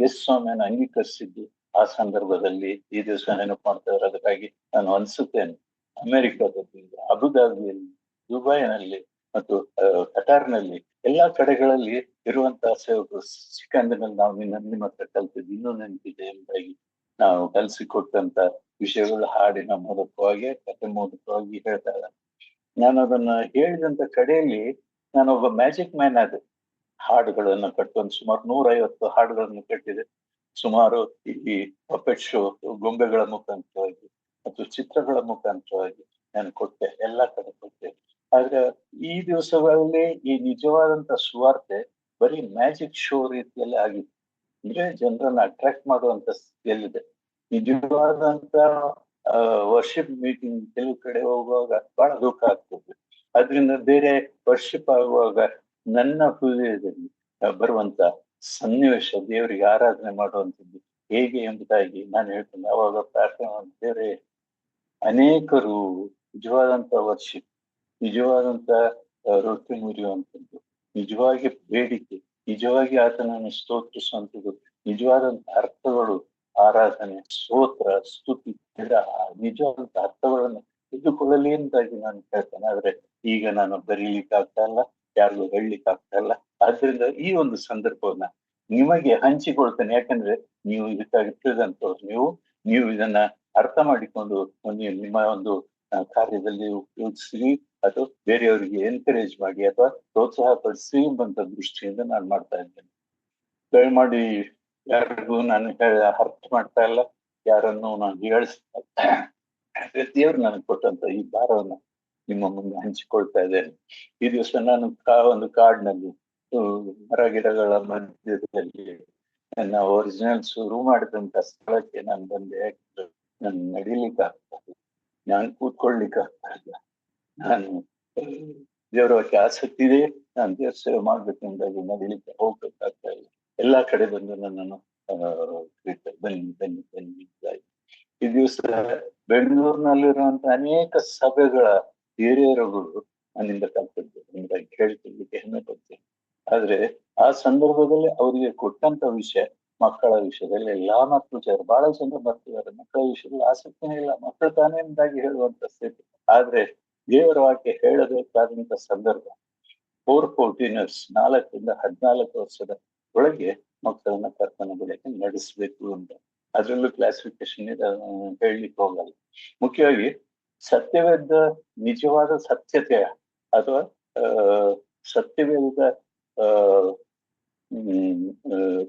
ಯೇಸು ಸ್ವಾಮಿಯನ್ನು ಅಂಗೀಕರಿಸಿದ್ದು ಆ ಸಂದರ್ಭದಲ್ಲಿ ಈ ದಿವಸ ನೆನಪು ಮಾಡ್ತಾರೆ. ಅದಕ್ಕಾಗಿ ನಾನು ಅನ್ಸುತ್ತೇನೆ, ಅಮೆರಿಕದಲ್ಲಿ, ಅಬುದಾಬಿಯಲ್ಲಿ, ದುಬೈನಲ್ಲಿ ಮತ್ತು ಕಟಾರ್ನಲ್ಲಿ ಎಲ್ಲಾ ಕಡೆಗಳಲ್ಲಿ ಇರುವಂತಹ ಸೇವಕರು ಸಿಕ್ಕಂದಿನಲ್ಲಿ ನಾವು ನಿಮ್ಮ ಹತ್ರ ಕಲ್ತಿದ್ದು ಇನ್ನೂ ನೆನಪಿದೆ ಎಂಬುದಾಗಿ ನಾವು ಕಲಿಸಿಕೊಟ್ಟಂತ ವಿಷಯಗಳು ಹಾಡಿನ ಮೂಲಕವಾಗಿ ಕಥೆ ಮೂಲಕವಾಗಿ ಹೇಳ್ತಾ ಇದ್ದಾರೆ. ನಾನು ಅದನ್ನ ಹೇಳಿದಂತ ಕಡೆಯಲ್ಲಿ ನಾನೊಬ್ಬ ಮ್ಯಾಜಿಕ್ ಮ್ಯಾನ್ ಆದೆ. ಹಾಡುಗಳನ್ನು ಕಟ್ಟುವಂತ ಸುಮಾರು 150 ಹಾಡುಗಳನ್ನು ಕಟ್ಟಿದೆ. ಸುಮಾರು ಈ ಪಪೆಟ್ ಶೋ, ಗೊಂಬೆಗಳ ಮುಖಾಂತರವಾಗಿ ಮತ್ತು ಚಿತ್ರಗಳ ಮುಖಾಂತರವಾಗಿ ನಾನು ಕೊಟ್ಟೆ, ಎಲ್ಲಾ ಕಡೆ ಕೊಟ್ಟೆ. ಆದ್ರೆ ಈ ದಿವಸಗಳಲ್ಲಿ ಈ ನಿಜವಾದಂತ ಸುವಾರ್ತೆ ಬರೀ ಮ್ಯಾಜಿಕ್ ಶೋ ರೀತಿಯಲ್ಲಿ ಆಗಿದೆ. ಅಂದ್ರೆ ಜನರನ್ನ ಅಟ್ರಾಕ್ಟ್ ಮಾಡುವಂತ ಸ್ಥಿತಿಯಲ್ಲಿದೆ. ನಿಜವಾದಂತ ವರ್ಷಿಪ್ ಮೀಟಿಂಗ್ ಕೆಲವು ಕಡೆ ಹೋಗುವಾಗ ಬಹಳ ದುಃಖ ಆಗ್ತದೆ. ಅದ್ರಿಂದ ಬೇರೆ ವರ್ಷಿಪ್ ಆಗುವಾಗ ನನ್ನ ಹೃದಯದಲ್ಲಿ ಬರುವಂತ ಸನ್ನಿವೇಶ, ದೇವರಿಗೆ ಆರಾಧನೆ ಮಾಡುವಂಥದ್ದು ಹೇಗೆ ಎಂಬುದಾಗಿ ನಾನು ಹೇಳ್ತೇನೆ. ಅವಾಗ ಪ್ರಾರ್ಥನೆ ಮಾಡಿದ್ದೇವೆ, ಅನೇಕರು ನಿಜವಾದಂತ ವರ್ಷಿಪ್, ನಿಜವಾದಂತ ರೊಟ್ಟಿ ಮುರಿಯುವಂಥದ್ದು, ನಿಜವಾಗಿ ಬೇಡಿಕೆ, ನಿಜವಾಗಿ ಆತನನ್ನು ಸ್ತೋತ್ರಿಸುವಂಥದ್ದು, ನಿಜವಾದಂತ ಅರ್ಥಗಳು, ಆರಾಧನೆ, ಸ್ತೋತ್ರ, ಸ್ತುತಿ, ನಿಜವಾದಂತ ಅರ್ಥಗಳನ್ನು ತಿಳಿದುಕೊಳ್ಳಲಿ ಎಂತಾಗಿ ನಾನು ಹೇಳ್ತೇನೆ. ಆದ್ರೆ ಈಗ ನಾನು ಬರೀಲಿಕ್ಕೆ ಆಗ್ತಾ ಇಲ್ಲ, ಯಾರಿಗೂ ಹೇಳಲಿಕ್ಕೆ ಆಗ್ತಾ ಇಲ್ಲ. ಆದ್ರಿಂದ ಈ ಒಂದು ಸಂದರ್ಭವನ್ನ ನಿಮಗೆ ಹಂಚಿಕೊಳ್ತೇನೆ. ಯಾಕಂದ್ರೆ ನೀವು ಇದಕ್ಕಾಗಿ ತಿಳಿದಂತವ್ರು, ನೀವು ಇದನ್ನ ಅರ್ಥ ಮಾಡಿಕೊಂಡು ನಿಮ್ಮ ಒಂದು ಕಾರ್ಯದಲ್ಲಿ ಉಪಯೋಗಿಸಿ ಅಥವಾ ಬೇರೆಯವರಿಗೆ ಎನ್ಕರೇಜ್ ಮಾಡಿ ಅಥವಾ ಪ್ರೋತ್ಸಾಹ ಪಡಿಸಿ ಎಂಬಂತ ದೃಷ್ಟಿಯಿಂದ ನಾನು ಮಾಡ್ತಾ ಇದ್ದೇನೆ. ದಯಮಾಡಿ ಯಾರಿಗೂ ನಾನು ಅರ್ಥ ಮಾಡ್ತಾ ಇಲ್ಲ, ಯಾರನ್ನು ನಾನು ಹೇಳಿಸ್ತಾ ದೇವ್ರು ನನಗೆ ಕೊಟ್ಟಂತ ಈ ಭಾರವನ್ನ ನಿಮ್ಮ ಮುಂದೆ ಹಂಚಿಕೊಳ್ತಾ ಇದ್ದೇನೆ. ಈ ದಿವಸ ನಾನು ಒಂದು ಕಾಡಿನಲ್ಲಿ ಮರ ಗಿಡಗಳ ಮಧ್ಯದಲ್ಲಿ ನನ್ನ ಒರಿಜಿನಲ್ ಶುರು ಮಾಡಿದಂತ ಸ್ಥಳಕ್ಕೆ ನಾನು ಬಂದೆ. ನಾನು ನಡಿಲಿಕ್ಕೆ ಆಗ್ತಾ ಇಲ್ಲ, ನಾನು ಕೂತ್ಕೊಳ್ಲಿಕ್ಕೆ ಆಗ್ತಾ ಇಲ್ಲ. ನಾನು ದೇವರ ಬಗ್ಗೆ ಆಸಕ್ತಿ ಇದೆ, ನಾನು ದೇವ್ರ ಸೇವೆ ಮಾಡ್ಬೇಕೆಂದಾಗಿ ನಡಿಲಿಕ್ಕೆ ಹೋಗ್ಬೇಕಾಗ್ತಾ ಇಲ್ಲ. ಎಲ್ಲಾ ಕಡೆ ಬಂದು ನನ್ನನ್ನು ಬನ್ನಿ ಬನ್ನಿ ಬನ್ನಿ. ಈ ದಿವಸ ಬೆಂಗಳೂರಿನಲ್ಲಿರುವಂತ ಅನೇಕ ಸಭೆಗಳ ಹಿರಿಯರುಗಳು ನನ್ನಿಂದ ಕಲ್ತಿದ್ದು ಎಂಬುದಾಗಿ ಹೇಳ್ತಿರ್ಲಿಕ್ಕೆ ಹೆಮ್ಮೆ ಪಡ್ತೀನಿ. ಆದ್ರೆ ಆ ಸಂದರ್ಭದಲ್ಲಿ ಅವರಿಗೆ ಕೊಟ್ಟಂತ ವಿಷಯ ಮಕ್ಕಳ ವಿಷಯದಲ್ಲಿ ಎಲ್ಲಾ ಮಕ್ಕಳು ಬಹಳ ಜನ ಬರ್ತಿದ್ದಾರೆ. ಮಕ್ಕಳ ವಿಷಯದಲ್ಲಿ ಆಸಕ್ತಿನೇ ಇಲ್ಲ, ಮಕ್ಕಳು ತಾನೇ ಎಂದಾಗಿ ಹೇಳುವಂತ ಸ್ಥಿತಿ. ಆದ್ರೆ ದೇವರ ವಾಕ್ಯ ಹೇಳಬೇಕಾದಂತ ಸಂದರ್ಭ 4-14 years, 4ರಿಂದ 14 ವರ್ಷದ ಒಳಗೆ ಮಕ್ಕಳನ್ನ ಕರ್ತನ ಬಳಿಗೆ ನಡೆಸಬೇಕು ಅಂತ. ಅದರಲ್ಲೂ ಕ್ಲಾಸಿಫಿಕೇಶನ್ ಹೇಳಲಿಕ್ಕೆ ಹೋಗಲ್ಲ. ಮುಖ್ಯವಾಗಿ ಸತ್ಯವೇದ, ನಿಜವಾದ ಸತ್ಯತೆ ಅಥವಾ ಸತ್ಯವೇದ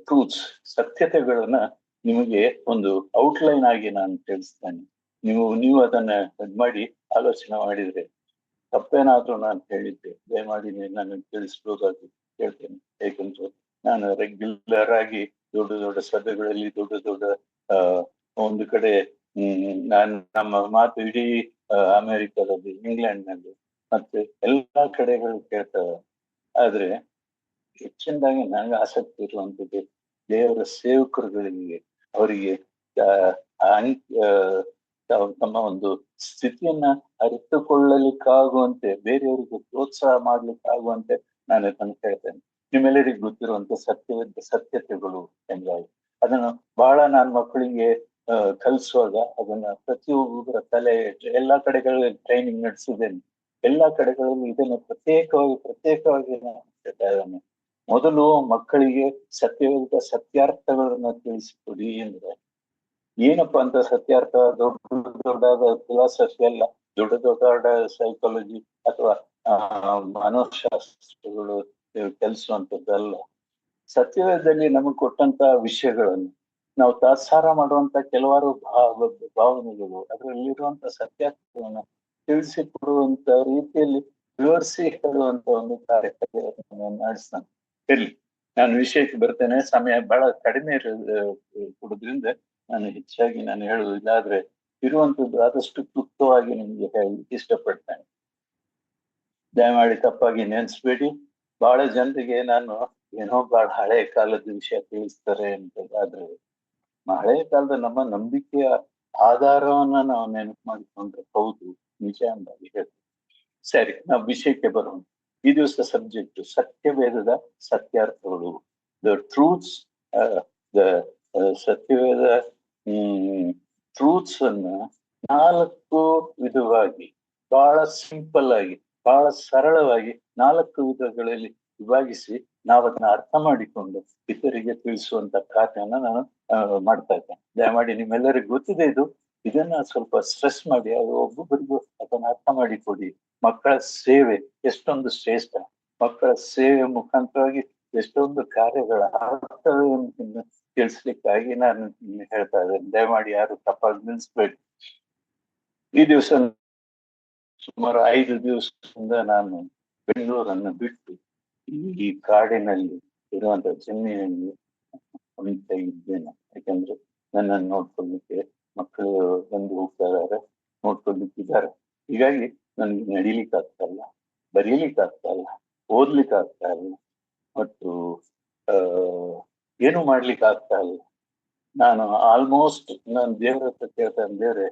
ಟ್ರೂತ್ಸ್, ಸತ್ಯತೆಗಳನ್ನ ನಿಮಗೆ ಒಂದು ಔಟ್ಲೈನ್ ಆಗಿ ನಾನು ತಿಳಿಸ್ತೇನೆ. ನೀವು ಅದನ್ನ ಮಾಡಿ ಆಲೋಚನೆ ಮಾಡಿದ್ರೆ ತಪ್ಪೇನಾದ್ರೂ ನಾನು ಹೇಳಿದ್ದೆ ದಯಮಾಡಿ ನಾನು ತಿಳಿಸ್ಬೋದಾಗಿ ಹೇಳ್ತೇನೆ. ಯಾಕಂದ್ರೆ ನಾನು ರೆಗ್ಯುಲರ್ ಆಗಿ ದೊಡ್ಡ ದೊಡ್ಡ ಸಭೆಗಳಲ್ಲಿ ದೊಡ್ಡ ಒಂದು ಕಡೆ ನಾನು ನಮ್ಮ ಮಾತು ಇಡೀ ಅಮೆರಿಕದಲ್ಲಿ, ಇಂಗ್ಲೆಂಡ್ನಲ್ಲಿ ಮತ್ತೆ ಎಲ್ಲಾ ಕಡೆಗಳು ಕೇಳ್ತವೆ. ಆದ್ರೆ ಹೆಚ್ಚಿನದಾಗಿ ನನಗೆ ಆಸಕ್ತಿ ಇರುವಂತದ್ದು ದೇವರ ಸೇವಕರುಗಳಿಗೆ, ಅವರಿಗೆ ತಮ್ಮ ಒಂದು ಸ್ಥಿತಿಯನ್ನ ಅರಿತುಕೊಳ್ಳಲಿಕ್ಕಾಗುವಂತೆ, ಬೇರೆಯವರಿಗೆ ಪ್ರೋತ್ಸಾಹ ಮಾಡ್ಲಿಕ್ಕಾಗುವಂತೆ ನಾನು ಅದನ್ನು ಹೇಳ್ತೇನೆ. ನಿಮ್ಮೆಲ್ಲರಿಗೂ ಗೊತ್ತಿರುವಂತ ಸತ್ಯತೆಗಳು ಎಂಬುದಾಗಿ ಅದನ್ನು ಬಹಳ ನಾನು ಮಕ್ಕಳಿಗೆ ಕಲಿಸುವಾಗ ಅದನ್ನ ಪ್ರತಿಯೊಬ್ಬರ ತಲೆ ಎಲ್ಲಾ ಕಡೆಗಳಲ್ಲಿ ಟ್ರೈನಿಂಗ್ ನಡೆಸಿದ್ದೇನೆ. ಎಲ್ಲಾ ಕಡೆಗಳಲ್ಲಿ ಇದನ್ನು ಪ್ರತ್ಯೇಕವಾಗಿ ನಾನು ಹೇಳ್ತಾ ಇದ್ದೇನೆ. ಮೊದಲು ಮಕ್ಕಳಿಗೆ ಸತ್ಯಾರ್ಥಗಳನ್ನ ತಿಳಿಸಿಕೊಡಿ ಅಂದ್ರೆ ಏನಪ್ಪಾ ಅಂತ ಸತ್ಯಾರ್ಥ. ದೊಡ್ಡದಾದ ಫಿಲಾಸಫಿ ಅಲ್ಲ, ದೊಡ್ಡ ಸೈಕಾಲಜಿ ಅಥವಾ ಮನೋಶಾಸ್ತ್ರಗಳು ಕಲಿಸುವಂತದ್ದಲ್ಲ. ಸತ್ಯದಲ್ಲಿ ನಮಗೆ ಕೊಟ್ಟಂತ ವಿಷಯಗಳನ್ನು ನಾವು ತಾತ್ಸಾರ ಮಾಡುವಂತ ಕೆಲವಾರು ಭಾವನೆಗಳು, ಅದರಲ್ಲಿರುವಂತ ಸತ್ಯಾರ್ಥವನ್ನು ತಿಳಿಸಿಕೊಡುವಂತ ರೀತಿಯಲ್ಲಿ ವಿವರಿಸಿ ಹೇಳುವಂತ ಒಂದು ಕಾರ್ಯಕ್ರಮ ನಡೆಸ್ತಾನೆ. ಇರ್ಲಿ, ನಾನು ವಿಷಯಕ್ಕೆ ಬರ್ತೇನೆ. ಸಮಯ ಬಹಳ ಕಡಿಮೆ ಕೊಡೋದ್ರಿಂದ ನಾನು ಹೆಚ್ಚಾಗಿ ನಾನು ಹೇಳುವುದಿಲ್ಲ. ಆದ್ರೆ ಇರುವಂತದ್ದು ಆದಷ್ಟು ಕ್ಲುಪ್ತವಾಗಿ ನಿಮ್ಗೆ ಹೇಳಲಿಕ್ಕೆ ಇಷ್ಟಪಡ್ತೇನೆ. ದಯಮಾಡಿ ತಪ್ಪಾಗಿ ನೆನೆಸ್ಬೇಡಿ. ಬಹಳ ಜನರಿಗೆ ನಾನು ಏನೋ ಬಹಳ ಹಳೆಯ ಕಾಲದ ವಿಷಯ ತಿಳಿಸ್ತಾರೆ ಅಂತ. ಆದ್ರೆ ಹಳೆಯ ಕಾಲದ ನಮ್ಮ ನಂಬಿಕೆಯ ಆಧಾರವನ್ನ ನಾವು ನೆನಪು ಮಾಡಿಕೊಂಡ್ರೆ ಹೌದು, ನಿಜ ಎಂಬುದಾಗಿ ಹೇಳ್ತೀವಿ. ಸರಿ, ನಾವು ವಿಷಯಕ್ಕೆ ಬರೋಣ. ಈ ದಿವಸ ಸಬ್ಜೆಕ್ಟ್ ಸತ್ಯವೇದದ ಸತ್ಯಾರ್ಥಗಳು, ದ ಟ್ರೂತ್ಸ್ ಸತ್ಯವೇದ ಟ್ರೂತ್ಸ್ ಅನ್ನ 4 ವಿಧವಾಗಿ, ಬಹಳ ಸಿಂಪಲ್ ಆಗಿ, ಬಹಳ ಸರಳವಾಗಿ 4 ವಿಧಗಳಲ್ಲಿ ವಿಭಾಗಿಸಿ ನಾವದನ್ನ ಅರ್ಥ ಮಾಡಿಕೊಂಡು ಇತರಿಗೆ ತಿಳಿಸುವಂತ ಕಾರ್ಯನ ನಾನು ಮಾಡ್ತಾ ಇದ್ದೇನೆ. ದಯಮಾಡಿ ನಿಮ್ಮೆಲ್ಲರಿಗೂ ಗೊತ್ತಿದೆ ಇದು. ಇದನ್ನ ಸ್ವಲ್ಪ ಸ್ಟ್ರೆಸ್ ಮಾಡಿ ಅದು ಒಬ್ಬೊಬ್ಬರಿಗೂ ಅದನ್ನ ಅರ್ಥ ಮಾಡಿಕೊಡಿ. ಮಕ್ಕಳ ಸೇವೆ ಎಷ್ಟೊಂದು ಶ್ರೇಷ್ಠ, ಮಕ್ಕಳ ಸೇವೆ ಮುಖಾಂತರವಾಗಿ ಎಷ್ಟೊಂದು ಕಾರ್ಯಗಳ ಅರ್ಥವನ್ನು ತಿಳಿಸ್ಲಿಕ್ಕಾಗಿ ನಾನು ಹೇಳ್ತಾ ಇದ್ದೇನೆ. ದಯಮಾಡಿ ಯಾರು ತಪ್ಪಾಗಿ ನಿಲ್ಸ್ಬೇಡಿ. ಈ ದಿವಸ ಸುಮಾರು 5 ದಿವಸದಿಂದ ನಾನು ಬೆಂಗಳೂರನ್ನು ಬಿಟ್ಟು ಈ ಕಾಡಿನಲ್ಲಿ ಇರುವಂತ ಜಮೀನಲ್ಲಿ ಕುಣಿತಾ ಇದ್ದೇನೆ. ಯಾಕಂದ್ರೆ ನನ್ನನ್ನು ನೋಡ್ಕೊಳ್ಲಿಕ್ಕೆ ಮಕ್ಕಳು ಬಂದು ಹೋಗ್ತಾ ಇದ್ದಾರೆ, ನೋಡ್ಕೊಳ್ಲಿಕ್ಕಿದ್ದಾರೆ. ಹೀಗಾಗಿ ನನ್ಗೆ ನಡಿಲಿಕ್ಕೆ ಆಗ್ತಾ ಇಲ್ಲ, ಬರೀಲಿಕ್ಕೆ ಆಗ್ತಾ ಇಲ್ಲ, ಓದ್ಲಿಕ್ಕೆ ಆಗ್ತಾ ಇಲ್ಲ, ಮತ್ತು ಏನು ಮಾಡ್ಲಿಕ್ಕೆ ಆಗ್ತಾ ಇಲ್ಲ. ನಾನು ಆಲ್ಮೋಸ್ಟ್ ನಾನು ದೇವರ ಹತ್ರ ಕೇಳ್ತಾ ದೇವ್ರೆ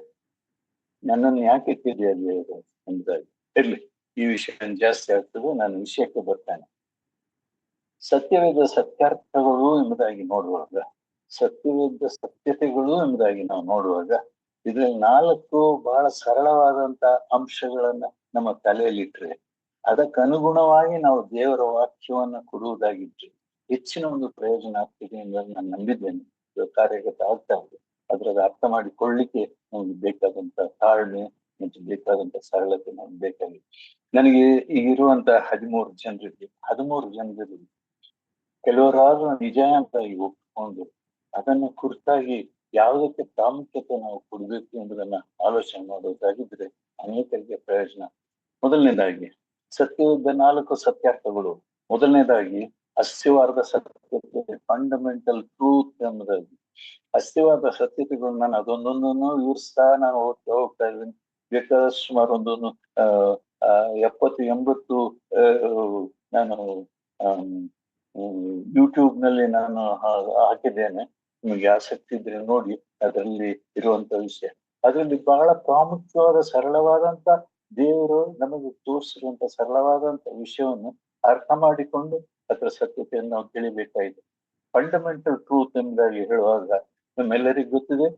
ನನ್ನನ್ನು ಯಾಕೆ ಇಟ್ಟಿದ್ಯಾ ದೇವರು ಎಂಬುದಾಗಿ. ಇರ್ಲಿ, ಈ ವಿಷಯ ಜಾಸ್ತಿ ಆಗ್ತದೆ, ನಾನು ವಿಷಯಕ್ಕೆ ಬರ್ತೇನೆ. ಸತ್ಯವೇದ ಸತ್ಯಾರ್ಥಗಳು ಎಂಬುದಾಗಿ ನೋಡುವಾಗ, ಸತ್ಯವೇದ ಸತ್ಯತೆಗಳು ಎಂಬುದಾಗಿ ನಾವು ನೋಡುವಾಗ, ಇದ್ರಲ್ಲಿ 4 ಬಹಳ ಸರಳವಾದಂತ ಅಂಶಗಳನ್ನ ನಮ್ಮ ತಲೆಯಲ್ಲಿಟ್ರೆ, ಅದಕ್ಕನುಗುಣವಾಗಿ ನಾವು ದೇವರ ವಾಕ್ಯವನ್ನ ಕೊಡುವುದಾಗಿದ್ರೆ ಹೆಚ್ಚಿನ ಒಂದು ಪ್ರಯೋಜನ ಆಗ್ತಿದೆ ಎಂದು ನಾನು ನಂಬಿದ್ದೇನೆ. ಕಾರ್ಯಗತ ಆಗ್ತಾ ಇದೆ. ಅದ್ರಾಗ ಅರ್ಥ ಮಾಡಿಕೊಳ್ಳಿಕ್ಕೆ ನಮ್ಗೆ ಬೇಕಾದಂತ ತಾಳ್ಮೆ ಮತ್ತು ಬೇಕಾದಂತ ಸರಳತೆ ನಮ್ಗೆ ಬೇಕಾಗಿದೆ. ನನಗೆ ಈಗಿರುವಂತ 13 ಜನರಲ್ಲಿ ಕೆಲವರಾದ್ರೂ ನಿಜ ಅಂತ ಒಪ್ಪಿಕೊಂಡು ಅದನ್ನ ಕುರಿತಾಗಿ ಯಾವುದಕ್ಕೆ ಪ್ರಾಮುಖ್ಯತೆ ನಾವು ಕೊಡ್ಬೇಕು ಎಂಬುದನ್ನ ಆಲೋಚನೆ ಮಾಡೋದಾಗಿದ್ರೆ ಅನೇಕರಿಗೆ ಪ್ರಯೋಜನ. ಮೊದಲನೇದಾಗಿ ಸತ್ಯದ 4 ಸತ್ಯಾರ್ಥಗಳು. ಮೊದಲನೇದಾಗಿ ಅಸ್ಥಿವಾರದ ಸತ್ಯತೆ, ಫಂಡಮೆಂಟಲ್ ಟ್ರೂತ್ ಎಂಬುದಾಗಿ. ಅಸ್ಥಿವಾದ ಸತ್ಯತೆಗಳು ನಾನು ಅದೊಂದೊಂದನ್ನು ವಿವರಿಸ್ತಾ ನಾನು ಹೋಗ್ತಾ ಇದ್ದೀನಿ. ಬೇಕಾದ ಸುಮಾರು ಒಂದೊಂದು 70-80 ನಾನು ಯೂಟ್ಯೂಬ್ ನಲ್ಲಿ ನಾನು ಹಾಕಿದ್ದೇನೆ. ನಿಮಗೆ ಆಸಕ್ತಿ ಇದ್ರೆ ನೋಡಿ, ಅದರಲ್ಲಿ ಇರುವಂತ ವಿಷಯ. ಅದರಲ್ಲಿ ಬಹಳ ಪ್ರಾಮುಖ್ಯವಾದ ಸರಳವಾದಂತ ದೇವರು ನಮಗೆ ತೋರಿಸಿರುವಂತ ಸರಳವಾದಂತ ವಿಷಯವನ್ನು ಅರ್ಥ ಮಾಡಿಕೊಂಡು ಅದರ ಸತ್ಯತೆಯನ್ನು ನಾವು ತಿಳಿಬೇಕಾಗಿದೆ. ಫಂಡಮೆಂಟಲ್ ಟ್ರೂತ್ ಎಂಬುದಾಗಿ ಹೇಳುವಾಗ ನಮ್ಮೆಲ್ಲರಿಗೂ ಗೊತ್ತಿದೆ,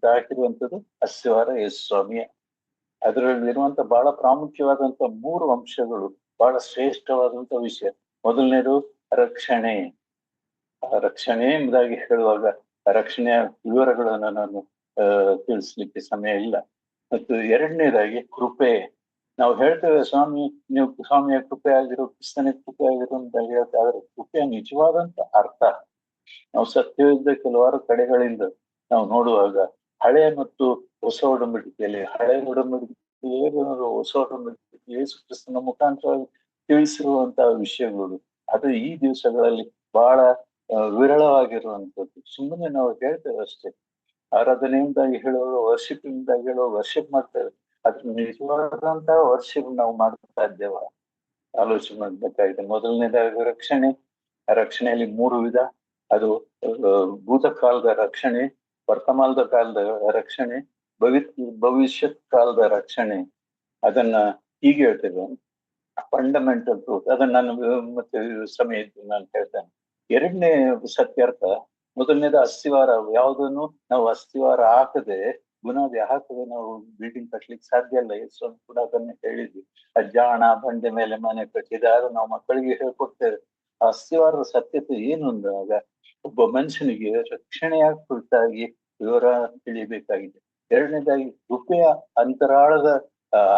ಹಾಕಿರುವಂತದ್ದು ಅಸ್ಥಿವಾರ ಯೇಸು ಸ್ವಾಮಿಯ. ಅದರಲ್ಲಿರುವಂತ ಬಹಳ ಪ್ರಾಮುಖ್ಯವಾದಂತ 3 ಅಂಶಗಳು, ಬಹಳ ಶ್ರೇಷ್ಠವಾದಂತ ವಿಷಯ. ಮೊದಲನೇದು ರಕ್ಷಣೆ. ರಕ್ಷಣೆ ಎಂಬುದಾಗಿ ಹೇಳುವಾಗ ರಕ್ಷಣೆಯ ವಿವರಗಳನ್ನು ನಾನು ತಿಳಿಸ್ಲಿಕ್ಕೆ ಸಮಯ ಇಲ್ಲ. ಮತ್ತು ಎರಡನೇದಾಗಿ ಕೃಪೆ. ನಾವು ಹೇಳ್ತೇವೆ ಸ್ವಾಮಿ ನೀವು ಸ್ವಾಮಿಯ ಕೃಪೆ ಆಗಿರೋ, ಕ್ರಿಸ್ತನ ಕೃಪೆ ಆಗಿರೋ ಅಂತ ಹೇಳ್ತಾ, ಆದ್ರೆ ಕೃಪೆಯ ನಿಜವಾದಂತ ಅರ್ಥ ನಾವು ಸತ್ಯವಿದ್ದ ಕೆಲವಾರು ಕಡೆಗಳಿಂದ ನಾವು ನೋಡುವಾಗ ಹಳೆಯ ಮತ್ತು ಹೊಸ ಒಡಂಬಡಿಕೆಯಲ್ಲಿ, ಹಳೆಯ ಒಡಂಬಡಿಕೆ ಹೊಸ ಒಡಂಬಡಿಕೆ ಯೇಸು ಕ್ರಿಸ್ತನ ಮುಖಾಂತರವಾಗಿ ತಿಳಿಸಿರುವಂತಹ ವಿಷಯಗಳು ಅದು ಈ ದಿವಸಗಳಲ್ಲಿ ಬಹಳ ವಿರಳವಾಗಿರುವಂಥದ್ದು. ಸುಮ್ಮನೆ ನಾವು ಹೇಳ್ತೇವೆ ಅಷ್ಟೇ. ಆರಾಧನೆಯಿಂದಾಗಿ ಹೇಳುವಾಗ, ವರ್ಷಿಪ್ಪಿಂದಾಗಿ ಹೇಳುವಾಗ ವರ್ಷಿಪ್ ಮಾಡ್ತೇವೆ, ಅದ್ರ ನಿಜವಾದಂತಹ ವರ್ಷಿಪ್ ನಾವು ಮಾಡ್ತಾ ಇದ್ದೇವ? ಆಲೋಚನೆ ಮಾಡ್ಬೇಕಾಗಿದೆ. ಮೊದಲನೇದಾಗಿ ರಕ್ಷಣೆ. ರಕ್ಷಣೆಯಲ್ಲಿ 3 ವಿಧ. ಅದು ಭೂತಕಾಲದ ರಕ್ಷಣೆ, ವರ್ತಮಾನದ ಕಾಲದ ರಕ್ಷಣೆ, ಭವಿಷ್ಯತ್ ಕಾಲದ ರಕ್ಷಣೆ. ಅದನ್ನ ಹೀಗೆ ಹೇಳ್ತೇವೆ ಫಂಡಮೆಂಟಲ್ ಟ್ರೂತ್. ಅದನ್ನ ನಾನು ಮತ್ತೆ ಸಮಯ ನಾನು ಹೇಳ್ತೇನೆ. ಎರಡನೇ ಸತ್ಯಾರ್ಥ, ಮೊದಲನೇದು ಅಸ್ಥಿವಾರ. ಯಾವುದನ್ನು ನಾವು ಅಸ್ಥಿವಾರ ಹಾಕದೆ, ಬುನಾದಿ ಹಾಕದೆ ನಾವು ಬಿಲ್ಡಿಂಗ್ ಕಟ್ಲಿಕ್ಕೆ ಸಾಧ್ಯ ಇಲ್ಲ. ಯೇಸು ಕೂಡ ಅದನ್ನ ಹೇಳಿದ್ವಿ. ಜಾಣ ಬಂಡೆ ಮೇಲೆ ಮನೆ ಕಟ್ಟಿದೆ. ಅದು ನಾವು ಮಕ್ಕಳಿಗೆ ಹೇಳ್ಕೊಡ್ತೇವೆ. ಆ ಅಸ್ಥಿವಾರದ ಸತ್ಯತೆ ಏನು ಅಂದಾಗ, ಒಬ್ಬ ಮನುಷ್ಯನಿಗೆ ರಕ್ಷಣೆಯ ಕುರಿತಾಗಿ ವಿವರ ತಿಳಿಬೇಕಾಗಿದೆ. ಎರಡನೇದಾಗಿ ಕೃಪೆಯ ಅಂತರಾಳದ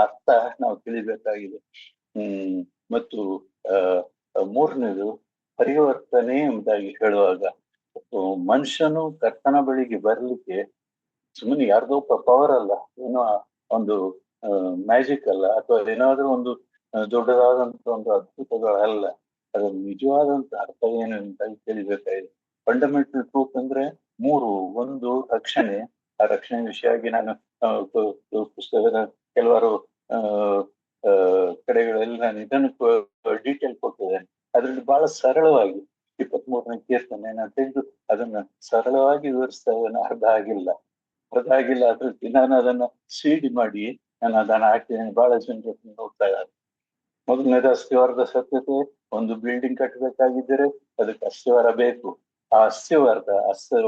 ಅರ್ಥ ನಾವು ತಿಳಿಬೇಕಾಗಿದೆ. ಮತ್ತು ಮೂರನೇದು ಪರಿವರ್ತನೆ ಎಂಬುದಾಗಿ ಹೇಳುವಾಗ, ಮನುಷ್ಯನು ಕರ್ತನ ಬಳಿಗೆ ಬರ್ಲಿಕ್ಕೆ ಸುಮ್ಮನೆ ಯಾರ್ದೋ ಪವರ್ ಅಲ್ಲ, ಏನೋ ಒಂದು ಮ್ಯಾಜಿಕ್ ಅಲ್ಲ, ಅಥವಾ ಏನಾದ್ರೂ ಒಂದು ದೊಡ್ಡದಾದಂತ ಒಂದು ಅದ್ಭುತಗಳಲ್ಲ. ಅದ್ರ ನಿಜವಾದಂತ ಅರ್ಥ ಏನು ಅಂತ ತಿಳಿಬೇಕಾಗಿದೆ. ಫಂಡಮೆಂಟಲ್ ಟ್ರೂತ್ ಅಂದ್ರೆ 3. ಒಂದು ರಕ್ಷಣೆ. ಆ ರಕ್ಷಣೆ ವಿಷಯವಾಗಿ ನಾನು ಪುಸ್ತಕದ ಕೆಲವಾರು ಕಡೆಗಳಲ್ಲಿ ನಾನು ಇದನ್ನು ಡೀಟೇಲ್ ಕೊಟ್ಟಿದ್ದೇನೆ. ಅದ್ರಲ್ಲಿ ಬಹಳ ಸರಳವಾಗಿ 23ನೇ ಕೀರ್ತನೆ ನಾನು ತೆಗೆದು ಅದನ್ನ ಸರಳವಾಗಿ ವಿವರಿಸ್ತಾ ಇದ್ದೇನೆ. ಅರ್ಧ ಆಗಿಲ್ಲ. ಅದ್ರಲ್ಲಿ ನಾನು ಅದನ್ನ ಸಿಡಿ ಮಾಡಿ ನಾನು ಅದನ್ನ ಹಾಕಿದ್ದೇನೆ. ಬಹಳ ಜನರು ನೋಡ್ತಾ ಇದ್ದಾರೆ. ಮೊದಲನೇದು ಅಸ್ಥಿವಾರದ ಸತ್ಯತೆ. ಒಂದು ಬಿಲ್ಡಿಂಗ್ ಕಟ್ಟಬೇಕಾಗಿದ್ದರೆ ಅದಕ್ಕೆ ಅಸ್ಥಿವಾರ ಬೇಕು. ಆ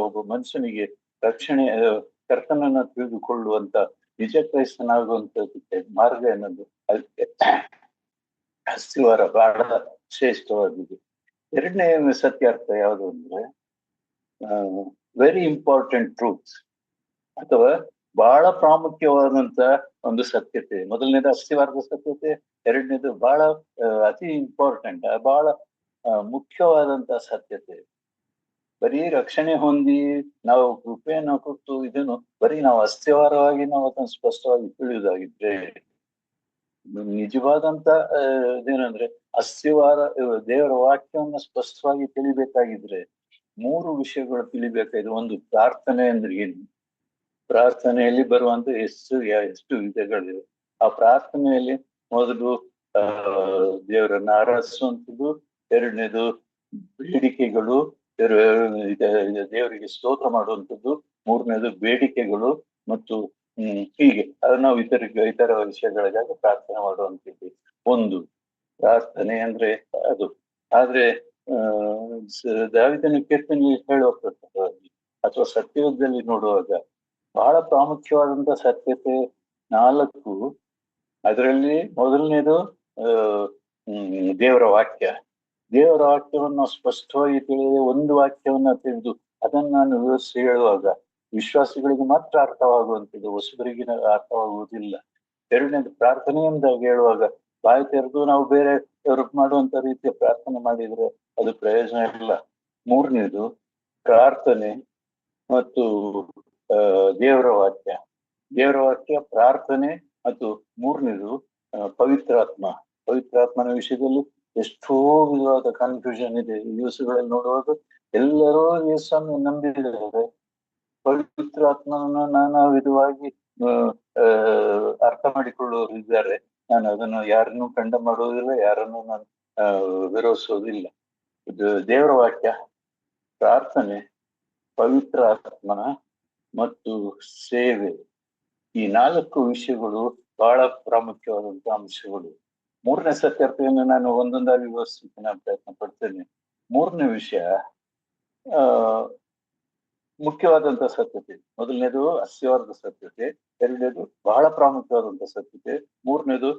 ಒಬ್ಬ ಮನುಷ್ಯನಿಗೆ ರಕ್ಷಣೆ ಕರ್ತನನ್ನ ತಿಳಿದುಕೊಳ್ಳುವಂತ ನಿಜ ಕ್ರೈಸ್ತನಾಗುವಂತದಕ್ಕೆ ಮಾರ್ಗ ಏನದು, ಅದಕ್ಕೆ ಅಸ್ಥಿವಾರ ಬಹಳ ಶ್ರೇಷ್ಠವಾಗಿದೆ. ಎರಡನೇ ಸತ್ಯಾರ್ಥ ಯಾವುದು ಅಂದ್ರೆ ವೆರಿ ಇಂಪಾರ್ಟೆಂಟ್ ಟ್ರೂತ್ಸ್, ಅಥವಾ ಬಹಳ ಪ್ರಾಮುಖ್ಯವಾದಂತ ಒಂದು ಸತ್ಯತೆ. ಮೊದಲನೇದು ಅಸ್ಥಿವಾರದ ಸತ್ಯತೆ, ಎರಡನೇದು ಬಹಳ ಅತಿ ಇಂಪಾರ್ಟೆಂಟ್, ಬಹಳ ಮುಖ್ಯವಾದಂತ ಸತ್ಯತೆ. ಬರೀ ರಕ್ಷಣೆ ಹೊಂದಿ ನಾವು ಕೃಪೆಯನ್ನು ಕೊಟ್ಟು ಇದನ್ನು ಬರೀ ನಾವು ಅಸ್ಥಿವಾರವಾಗಿ ನಾವು ಅದನ್ನು ಸ್ಪಷ್ಟವಾಗಿ ತಿಳಿಯುವುದಾಗಿದ್ರೆ, ನಿಜವಾದಂತ ಇದೇನಂದ್ರೆ ಅಸ್ಥಿವಾರ ದೇವರ ವಾಕ್ಯವನ್ನ ಸ್ಪಷ್ಟವಾಗಿ ತಿಳಿಬೇಕಾಗಿದ್ರೆ 3 ವಿಷಯಗಳು ತಿಳಿಬೇಕಾಗಿದೆ. ಒಂದು, ಪ್ರಾರ್ಥನೆ ಅಂದ್ರೆ ಏನು, ಪ್ರಾರ್ಥನೆಯಲ್ಲಿ ಬರುವಂತ ಎಷ್ಟು ವಿಧಗಳಿವೆ. ಆ ಪ್ರಾರ್ಥನೆಯಲ್ಲಿ ಮೊದಲು ದೇವರನ್ನ ಆರಾಧಿಸುವಂಥದ್ದು, ಎರಡನೇದು ಬೇಡಿಕೆಗಳು, ದೇವರಿಗೆ ಸ್ತೋತ್ರ ಮಾಡುವಂಥದ್ದು, ಮೂರನೇದು ಬೇಡಿಕೆಗಳು, ಮತ್ತು ಹೀಗೆ ನಾವು ಇತರ ವಿಷಯಗಳಿಗಾಗಿ ಪ್ರಾರ್ಥನೆ ಮಾಡುವಂಥದ್ದು. ಒಂದು ಪ್ರಾರ್ಥನೆ ಅಂದ್ರೆ ಅದು. ಆದ್ರೆ ದಾವೀದನ ಕೀರ್ತನೆಯಲ್ಲಿ ಹೇಳುವ ಪ್ರಕಾರವಾಗಿ ಅಥವಾ ಸತ್ಯಯುಗದಲ್ಲಿ ನೋಡುವಾಗ ಬಹಳ ಪ್ರಾಮುಖ್ಯವಾದಂತ ಸತ್ಯತೆ 4. ಅದರಲ್ಲಿ ಮೊದಲನೇದು ದೇವರ ವಾಕ್ಯವನ್ನು ಸ್ಪಷ್ಟವಾಗಿ ತಿಳಿಯದೆ ಒಂದು ವಾಕ್ಯವನ್ನ ತಿಳಿದು ಅದನ್ನ ನಾನು ವಿವರಿಸಿ ಹೇಳುವಾಗ ವಿಶ್ವಾಸಿಗಳಿಗೆ ಮಾತ್ರ ಅರ್ಥವಾಗುವಂಥದ್ದು, ಹೊಸಬರಿಗೆ ಅರ್ಥವಾಗುವುದಿಲ್ಲ. ಎರಡನೇದು ಪ್ರಾರ್ಥನೆಯಿಂದ ಹೇಳುವಾಗ ಬಾಯಿ ತೆರೆದು ನಾವು ಬೇರೆ ಮಾಡುವಂತ ರೀತಿಯ ಪ್ರಾರ್ಥನೆ ಮಾಡಿದ್ರೆ ಅದು ಪ್ರಯೋಜನ ಇಲ್ಲ. ಮೂರನೇದು ಪ್ರಾರ್ಥನೆ ಮತ್ತು ದೇವರ ವಾಕ್ಯ, ಪ್ರಾರ್ಥನೆ, ಮತ್ತು ಮೂರನೇದು ಪವಿತ್ರಾತ್ಮನ ವಿಷಯದಲ್ಲಿ ಎಷ್ಟೋ ವಿಧವಾದ ಕನ್ಫ್ಯೂಷನ್ ಇದೆ. ಈ ದಿವಸಗಳಲ್ಲಿ ನೋಡುವಾಗ ಎಲ್ಲರೂ ಯೇಸನ್ನು ನಂಬಿದ್ದಾರೆ, ಪವಿತ್ರಾತ್ಮನನ್ನು ನಾನಾ ವಿಧವಾಗಿ ಅರ್ಥ ಮಾಡಿಕೊಳ್ಳುವವರು ಇದ್ದಾರೆ. ನಾನು ಅದನ್ನು ಯಾರನ್ನು ಖಂಡ ಮಾಡುವುದಿಲ್ಲ, ಯಾರನ್ನು ನಾನು ವಿರೋಧಿಸುವುದಿಲ್ಲ. ಇದು ದೇವರ ವಾಕ್ಯ, ಪ್ರಾರ್ಥನೆ, ಪವಿತ್ರ ಆತ್ಮನ ಮತ್ತು ಸೇವೆ, ಈ 4 ವಿಷಯಗಳು ಬಹಳ ಪ್ರಾಮುಖ್ಯವಾದಂತ ಅಂಶಗಳು. ಮೂರನೇ ಸತ್ಯಾರ್ಥವನ್ನು ನಾನು ಒಂದೊಂದಾಗಿ ವಿವರಿಸಲಿಕ್ಕೆ ನಾನು ಪ್ರಯತ್ನ ಪಡ್ತೇನೆ. ಮೂರನೇ ವಿಷಯ ಮುಖ್ಯವಾದಂತ ಸತ್ಯತೆ. ಮೊದಲನೇದು ಅಸ್ಥಿವಾರದ ಸತ್ಯತೆ, ಎರಡನೇದು ಬಹಳ ಪ್ರಾಮುಖ್ಯವಾದಂತ ಸತ್ಯತೆ, ಮೂರನೇದು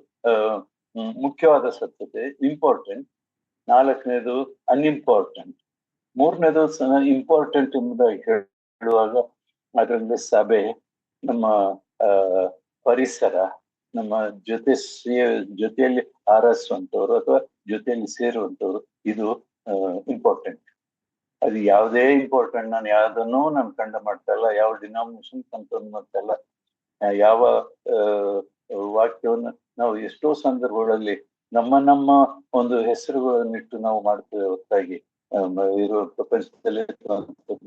ಮುಖ್ಯವಾದ ಸತ್ಯತೆ, ಇಂಪಾರ್ಟೆಂಟ್, ನಾಲ್ಕನೇದು ಅನ್ಇಂಪಾರ್ಟೆಂಟ್. ಮೂರನೇದು ಇಂಪಾರ್ಟೆಂಟ್ ಎಂಬುದಾಗಿ ಹೇಳುವಾಗ ಅದರಲ್ಲಿ ಸಭೆ, ನಮ್ಮ ಪರಿಸರ, ನಮ್ಮ ಜೊತೆಯಲ್ಲಿ ಆರಿಸುವಂಥವ್ರು ಅಥವಾ ಜೊತೆಯಲ್ಲಿ ಸೇರುವಂಥವ್ರು, ಇದು ಇಂಪಾರ್ಟೆಂಟ್. ಅದು ಯಾವುದೇ ಇಂಪಾರ್ಟೆಂಟ್, ನಾನು ಯಾವ್ದನ್ನೂ ನಾನು ಖಂಡ ಮಾಡ್ತಾ ಇಲ್ಲ, ಯಾವ ಡಿನಾಮಿನೇಷನ್ ಕಂಟ್ರೋಲ್ ಮಾಡ್ತಾ ಇಲ್ಲ. ಯಾವ ವಾಕ್ಯವನ್ನು ನಾವು ಎಷ್ಟೋ ಸಂದರ್ಭಗಳಲ್ಲಿ ನಮ್ಮ ಒಂದು ಹೆಸರುಗಳನ್ನಿಟ್ಟು ನಾವು ಮಾಡ್ತೇವೆ ಹೊರತಾಗಿ ಇರುವ ಪ್ರಪಂಚದಲ್ಲಿ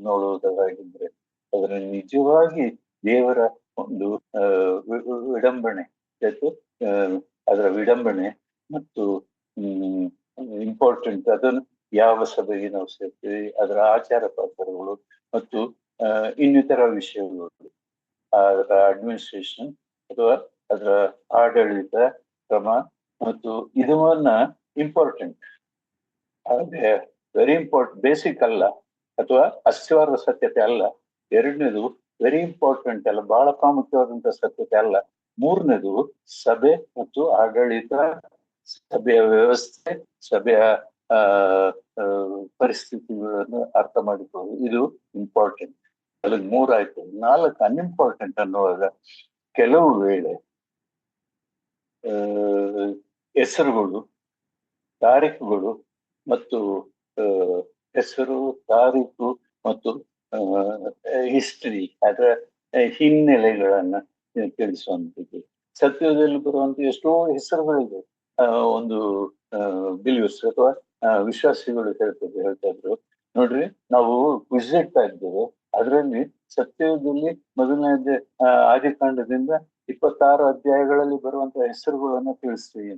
ನೋಡುವುದಾಗಿದ್ರೆ ಅದರ ನಿಜವಾಗಿ ದೇವರ ಒಂದು ವಿಡಂಬನೆ, ಅದರ ವಿಡಂಬನೆ ಮತ್ತು ಇಂಪಾರ್ಟೆಂಟ್. ಅದನ್ನು ಯಾವ ಸಭೆಗೆ ನಾವು ಸೇರ್ತೀವಿ, ಅದರ ಆಚಾರ ಪ್ರಕಾರಗಳು ಮತ್ತು ಇನ್ನಿತರ ವಿಷಯಗಳು, ಅದರ ಅಡ್ಮಿನಿಸ್ಟ್ರೇಷನ್ ಅಥವಾ ಅದರ ಆಡಳಿತ ಕ್ರಮ, ಮತ್ತು ಇದನ್ನ ಇಂಪಾರ್ಟೆಂಟ್, ಅದೇ ವೆರಿ ಇಂಪಾರ್ಟೆಂಟ್, ಬೇಸಿಕ್ ಅಲ್ಲ ಅಥವಾ ಅಸ್ಥಿವಾರದ ಸತ್ಯತೆ ಅಲ್ಲ. ಎರಡನೇದು ವೆರಿ ಇಂಪಾರ್ಟೆಂಟ್ ಅಲ್ಲ, ಬಹಳ ಪ್ರಾಮುಖ್ಯವಾದಂತ ಸತ್ಯತೆ ಅಲ್ಲ. ಮೂರನೇದು ಸಭೆ ಮತ್ತು ಆಡಳಿತ, ಸಭೆಯ ವ್ಯವಸ್ಥೆ, ಸಭೆಯ ಪರಿಸ್ಥಿತಿಗಳನ್ನು ಅರ್ಥ ಮಾಡಿಕೊಳ್ಳುವುದು, ಇದು ಇಂಪಾರ್ಟೆಂಟ್. ಅಲ್ಲಿ 3 ಆಯ್ತು. 4 ಅನ್ಇಂಪಾರ್ಟೆಂಟ್ ಅನ್ನುವಾಗ ಕೆಲವು ವೇಳೆ ಹೆಸರುಗಳು, ತಾರೀಖುಗಳು ಮತ್ತು ಹೆಸರು, ತಾರೀಖು ಮತ್ತು ಹಿಸ್ಟರಿ, ಅದರ ಹಿನ್ನೆಲೆಗಳನ್ನ ತಿಳಿಸುವಂಥದ್ದು. ಸತ್ಯದಲ್ಲಿ ಬರುವಂತ ಎಷ್ಟೋ ಹೆಸರುಗಳಿದೆ. ಒಂದು ಬಿಲೀವರ್ಸ್ ಅಥವಾ ವಿಶ್ವಾಸಿಗಳು ಹೇಳ್ತಾ ಇದ್ರು, ನೋಡ್ರಿ ನಾವು ಇಡ್ತಾ ಇದ್ದೇವೆ, ಅದರಲ್ಲಿ ಸತ್ಯದಲ್ಲಿ ಮೊದಲನೇ ಆದಿಕಾಂಡದಿಂದ 26 ಅಧ್ಯಾಯಗಳಲ್ಲಿ ಬರುವಂತ ಹೆಸರುಗಳನ್ನ ತಿಳಿಸ್ತೀವಿ.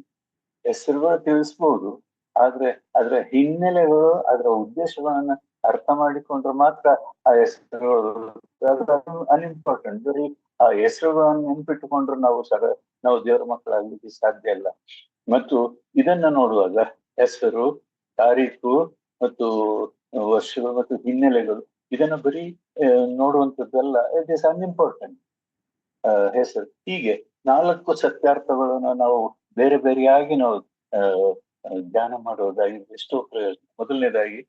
ಹೆಸರುಗಳು ತಿಳಿಸ್ಬೋದು, ಆದ್ರೆ ಅದರ ಹಿನ್ನೆಲೆಗಳು, ಅದರ ಉದ್ದೇಶಗಳನ್ನ ಅರ್ಥ ಮಾಡಿಕೊಂಡ್ರೆ ಮಾತ್ರ ಆ ಹೆಸರುಗಳು ಅನ್ಇಂಪಾರ್ಟೆಂಟ್. ಬರೀ ಆ ಹೆಸರುಗಳನ್ನು ನೆನ್ಪಿಟ್ಟುಕೊಂಡ್ರೆ ನಾವು ದೇವರ ಮಕ್ಕಳಾಗ್ಲಿಕ್ಕೆ ಸಾಧ್ಯ ಇಲ್ಲ. ಮತ್ತು ಇದನ್ನ ನೋಡುವಾಗ ಹೆಸರು, ತಾರೀಖು ಮತ್ತು ವರ್ಷಗಳು ಮತ್ತು ಹಿನ್ನೆಲೆಗಳು ಇದನ್ನ ಬರೀ ನೋಡುವಂಥದ್ದಲ್ಲ, ಇಟ್ ಇಸ್ ಅನ್ಇಂಪಾರ್ಟೆಂಟ್ ಹೆಸರು. ಹೀಗೆ 4 ಸತ್ಯಾರ್ಥಗಳನ್ನು ನಾವು ಬೇರೆ ಬೇರೆಯಾಗಿ ನಾವು ಧ್ಯಾನ ಮಾಡೋದಾಗಿ ಎಷ್ಟೋ ಪ್ರಯೋಜನ. ಮೊದಲನೇದಾಗಿ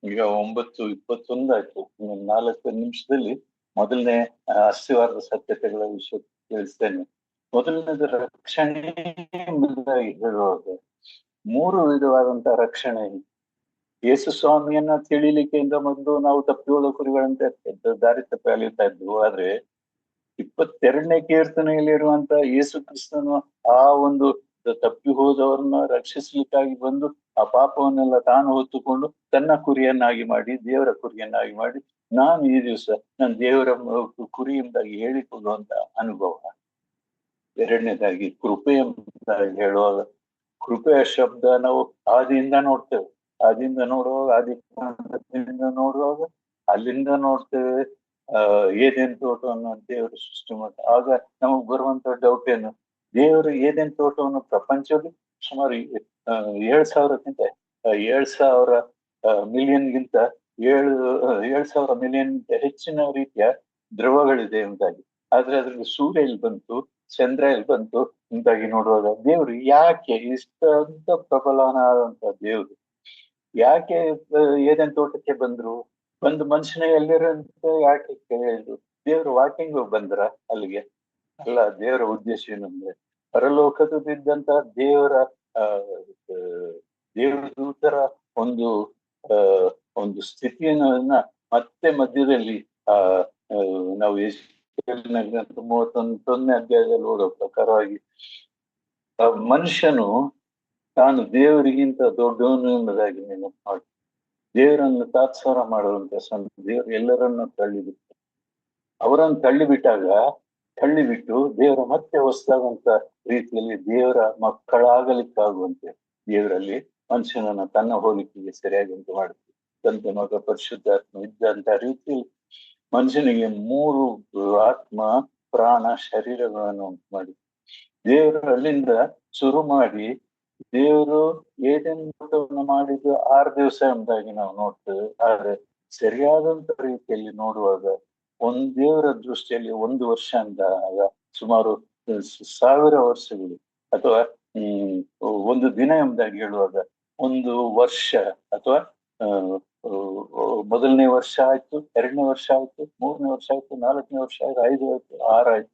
ಈಗ 9:21 ಆಯ್ತು, 4 ನಿಮಿಷದಲ್ಲಿ ಮೊದಲನೇ ಅಸ್ಥಿವಾರದ ಸತ್ಯತೆಗಳ ವಿಷಯ ತಿಳಿಸ್ತೇನೆ. ಮೊದಲನೇದು ರಕ್ಷಣೆ ಎಂಬುದಾಗಿ ಹೇಳುವಾಗ 3 ವಿಧವಾದಂತಹ ರಕ್ಷಣೆ. ಯೇಸು ಸ್ವಾಮಿಯನ್ನ ತಿಳಿಲಿಕ್ಕೆಂದ ಮೊದಲು ನಾವು ತಪ್ಪಿಯೋಳ ಕುರಿಗಳಂತೆ ದಾರಿ ತಪ್ಪಿ ಅಲಿತಾ ಇದ್ವು. ಆದ್ರೆ 22ನೇ ಕೀರ್ತನೆಯಲ್ಲಿರುವಂತ ಯೇಸು ಕ್ರಿಸ್ತನು ಆ ಒಂದು ತಪ್ಪಿ ಹೋದವರನ್ನ ರಕ್ಷಿಸ್ಲಿಕ್ಕಾಗಿ ಬಂದು ಆ ಪಾಪವನ್ನೆಲ್ಲ ತಾನು ಹೊತ್ತುಕೊಂಡು ತನ್ನ ಕುರಿಯನ್ನಾಗಿ ಮಾಡಿ, ದೇವರ ಕುರಿಯನ್ನಾಗಿ ಮಾಡಿ, ನಾನು ಈ ದಿವಸ ನನ್ನ ದೇವರ ಕುರಿ ಎಂಬುದಾಗಿ ಹೇಳಿಕೊಳ್ಳುವಂತ ಅನುಭವ. ಎರಡನೇದಾಗಿ ಕೃಪೆ ಎಂಬುದಾಗಿ ಹೇಳುವಾಗ, ಕೃಪೆಯ ಶಬ್ದ ನಾವು ಆದಿಯಿಂದ ನೋಡ್ತೇವೆ. ಆದಿಯಿಂದ ನೋಡುವಾಗ, ಆದಿಯಿಂದ ನೋಡುವಾಗ ಅಲ್ಲಿಂದ ನೋಡ್ತೇವೆ ಏದೇನ್ ತೋಟವನ್ನು ದೇವರು ಸೃಷ್ಟಿ ಮಾಡ್ತಾರೆ. ಆಗ ನಮಗ್ ಬರುವಂತ ಡೌಟ್ ಏನು, ದೇವರು ಏದೇನ್ ತೋಟವನ್ನು ಪ್ರಪಂಚದಲ್ಲಿ ಸುಮಾರು 7,000ಕ್ಕಿಂತ 7,000 ಮಿಲಿಯನ್ಗಿಂತ 7,000 ಮಿಲಿಯನ್ಗಿಂತ ಹೆಚ್ಚಿನ ರೀತಿಯ ದ್ರವಗಳಿದೆ ಎಂಬುದಾಗಿ. ಆದ್ರೆ ಅದ್ರಲ್ಲಿ ಸೂರ್ಯ ಎಲ್ಲಿ ಬಂತು, ಚಂದ್ರ ಎಲ್ಲಿ ಬಂತು ಎಂಬುದಾಗಿ ನೋಡುವಾಗ ದೇವರು ಯಾಕೆ ಇಷ್ಟಂತ ಪ್ರಬಲನಾದಂತ ದೇವರು ಯಾಕೆ ಏದೇನ್ ತೋಟಕ್ಕೆ ಬಂದ್ರು, ಒಂದು ಮನುಷ್ಯನ ಎಲ್ಲಿರಂತ ಯಾಕೆ ಕೇಳಿದ್ರು? ದೇವ್ರ ವಾಕಿಂಗ್ ಬಂದ್ರ ಅಲ್ಲಿಗೆ ಅಲ್ಲ. ದೇವರ ಉದ್ದೇಶ ಏನಂದ್ರೆ ಪರಲೋಕದಲ್ಲಿದ್ದಂತ ದೇವರ ದೇವ್ರ ದೂತರ ಒಂದು ಒಂದು ಸ್ಥಿತಿಯನ್ನ ಮತ್ತೆ ಮಧ್ಯದಲ್ಲಿ ನಾವು 31ನೇ ಅಧ್ಯಾಯದಲ್ಲಿ ಓದೋ ಪ್ರಕಾರವಾಗಿ ಮನುಷ್ಯನು ತಾನು ದೇವರಿಗಿಂತ ದೊಡ್ಡವನು ಎಂಬುದಾಗಿ ನೆನಪು ಮಾಡಿ ದೇವರನ್ನು ತಾತ್ಸಾರ ಮಾಡುವಂತ ದೇವರು ಎಲ್ಲರನ್ನ ತಳ್ಳಿಬಿಟ್ಟು, ಅವರನ್ನು ತಳ್ಳಿಬಿಟ್ಟು ದೇವರ ಮತ್ತೆ ಹೊಸದಾದಂತ ರೀತಿಯಲ್ಲಿ ದೇವರ ಮಕ್ಕಳಾಗಲಿಕ್ಕಾಗುವಂತೆ ದೇವರಲ್ಲಿ ಮನುಷ್ಯನನ್ನ ತನ್ನ ಹೋಲಿಕೆಗೆ ಸರಿಯಾಗಿ ಮಾಡುತ್ತೆ. ತಂದೆ ಮಗ ಪರಿಶುದ್ಧಾತ್ಮ ಇದ್ದಂತ ರೀತಿಯಲ್ಲಿ ಮನುಷ್ಯನಿಗೆ 3 ಆತ್ಮ ಪ್ರಾಣ ಶರೀರಗಳನ್ನು ಉಂಟು ಮಾಡಿ ದೇವರು ಅಲ್ಲಿಂದ ಶುರು ಮಾಡಿ ದೇವರು ಏನೇನು ಮಾಡಿದ್ದು 6 ದಿವಸ ಎಂಬುದಾಗಿ ನಾವು ನೋಡ್ತೇವೆ. ಆದ್ರೆ ಸರಿಯಾದಂತ ರೀತಿಯಲ್ಲಿ ನೋಡುವಾಗ ದೇವರ ದೃಷ್ಟಿಯಲ್ಲಿ 1 ವರ್ಷ ಅಂದಾಗ ಸುಮಾರು 1000 ವರ್ಷಗಳು, ಅಥವಾ 1 ದಿನ ಎಂಬುದಾಗಿ ಹೇಳುವಾಗ 1 ವರ್ಷ, ಅಥವಾ ಮೊದಲನೇ ವರ್ಷ ಆಯ್ತು, 2ನೇ ವರ್ಷ ಆಯ್ತು, 3ನೇ ವರ್ಷ ಆಯ್ತು, 4ನೇ ವರ್ಷ ಆಯ್ತು, 5 ಆಯ್ತು, 6 ಆಯ್ತು.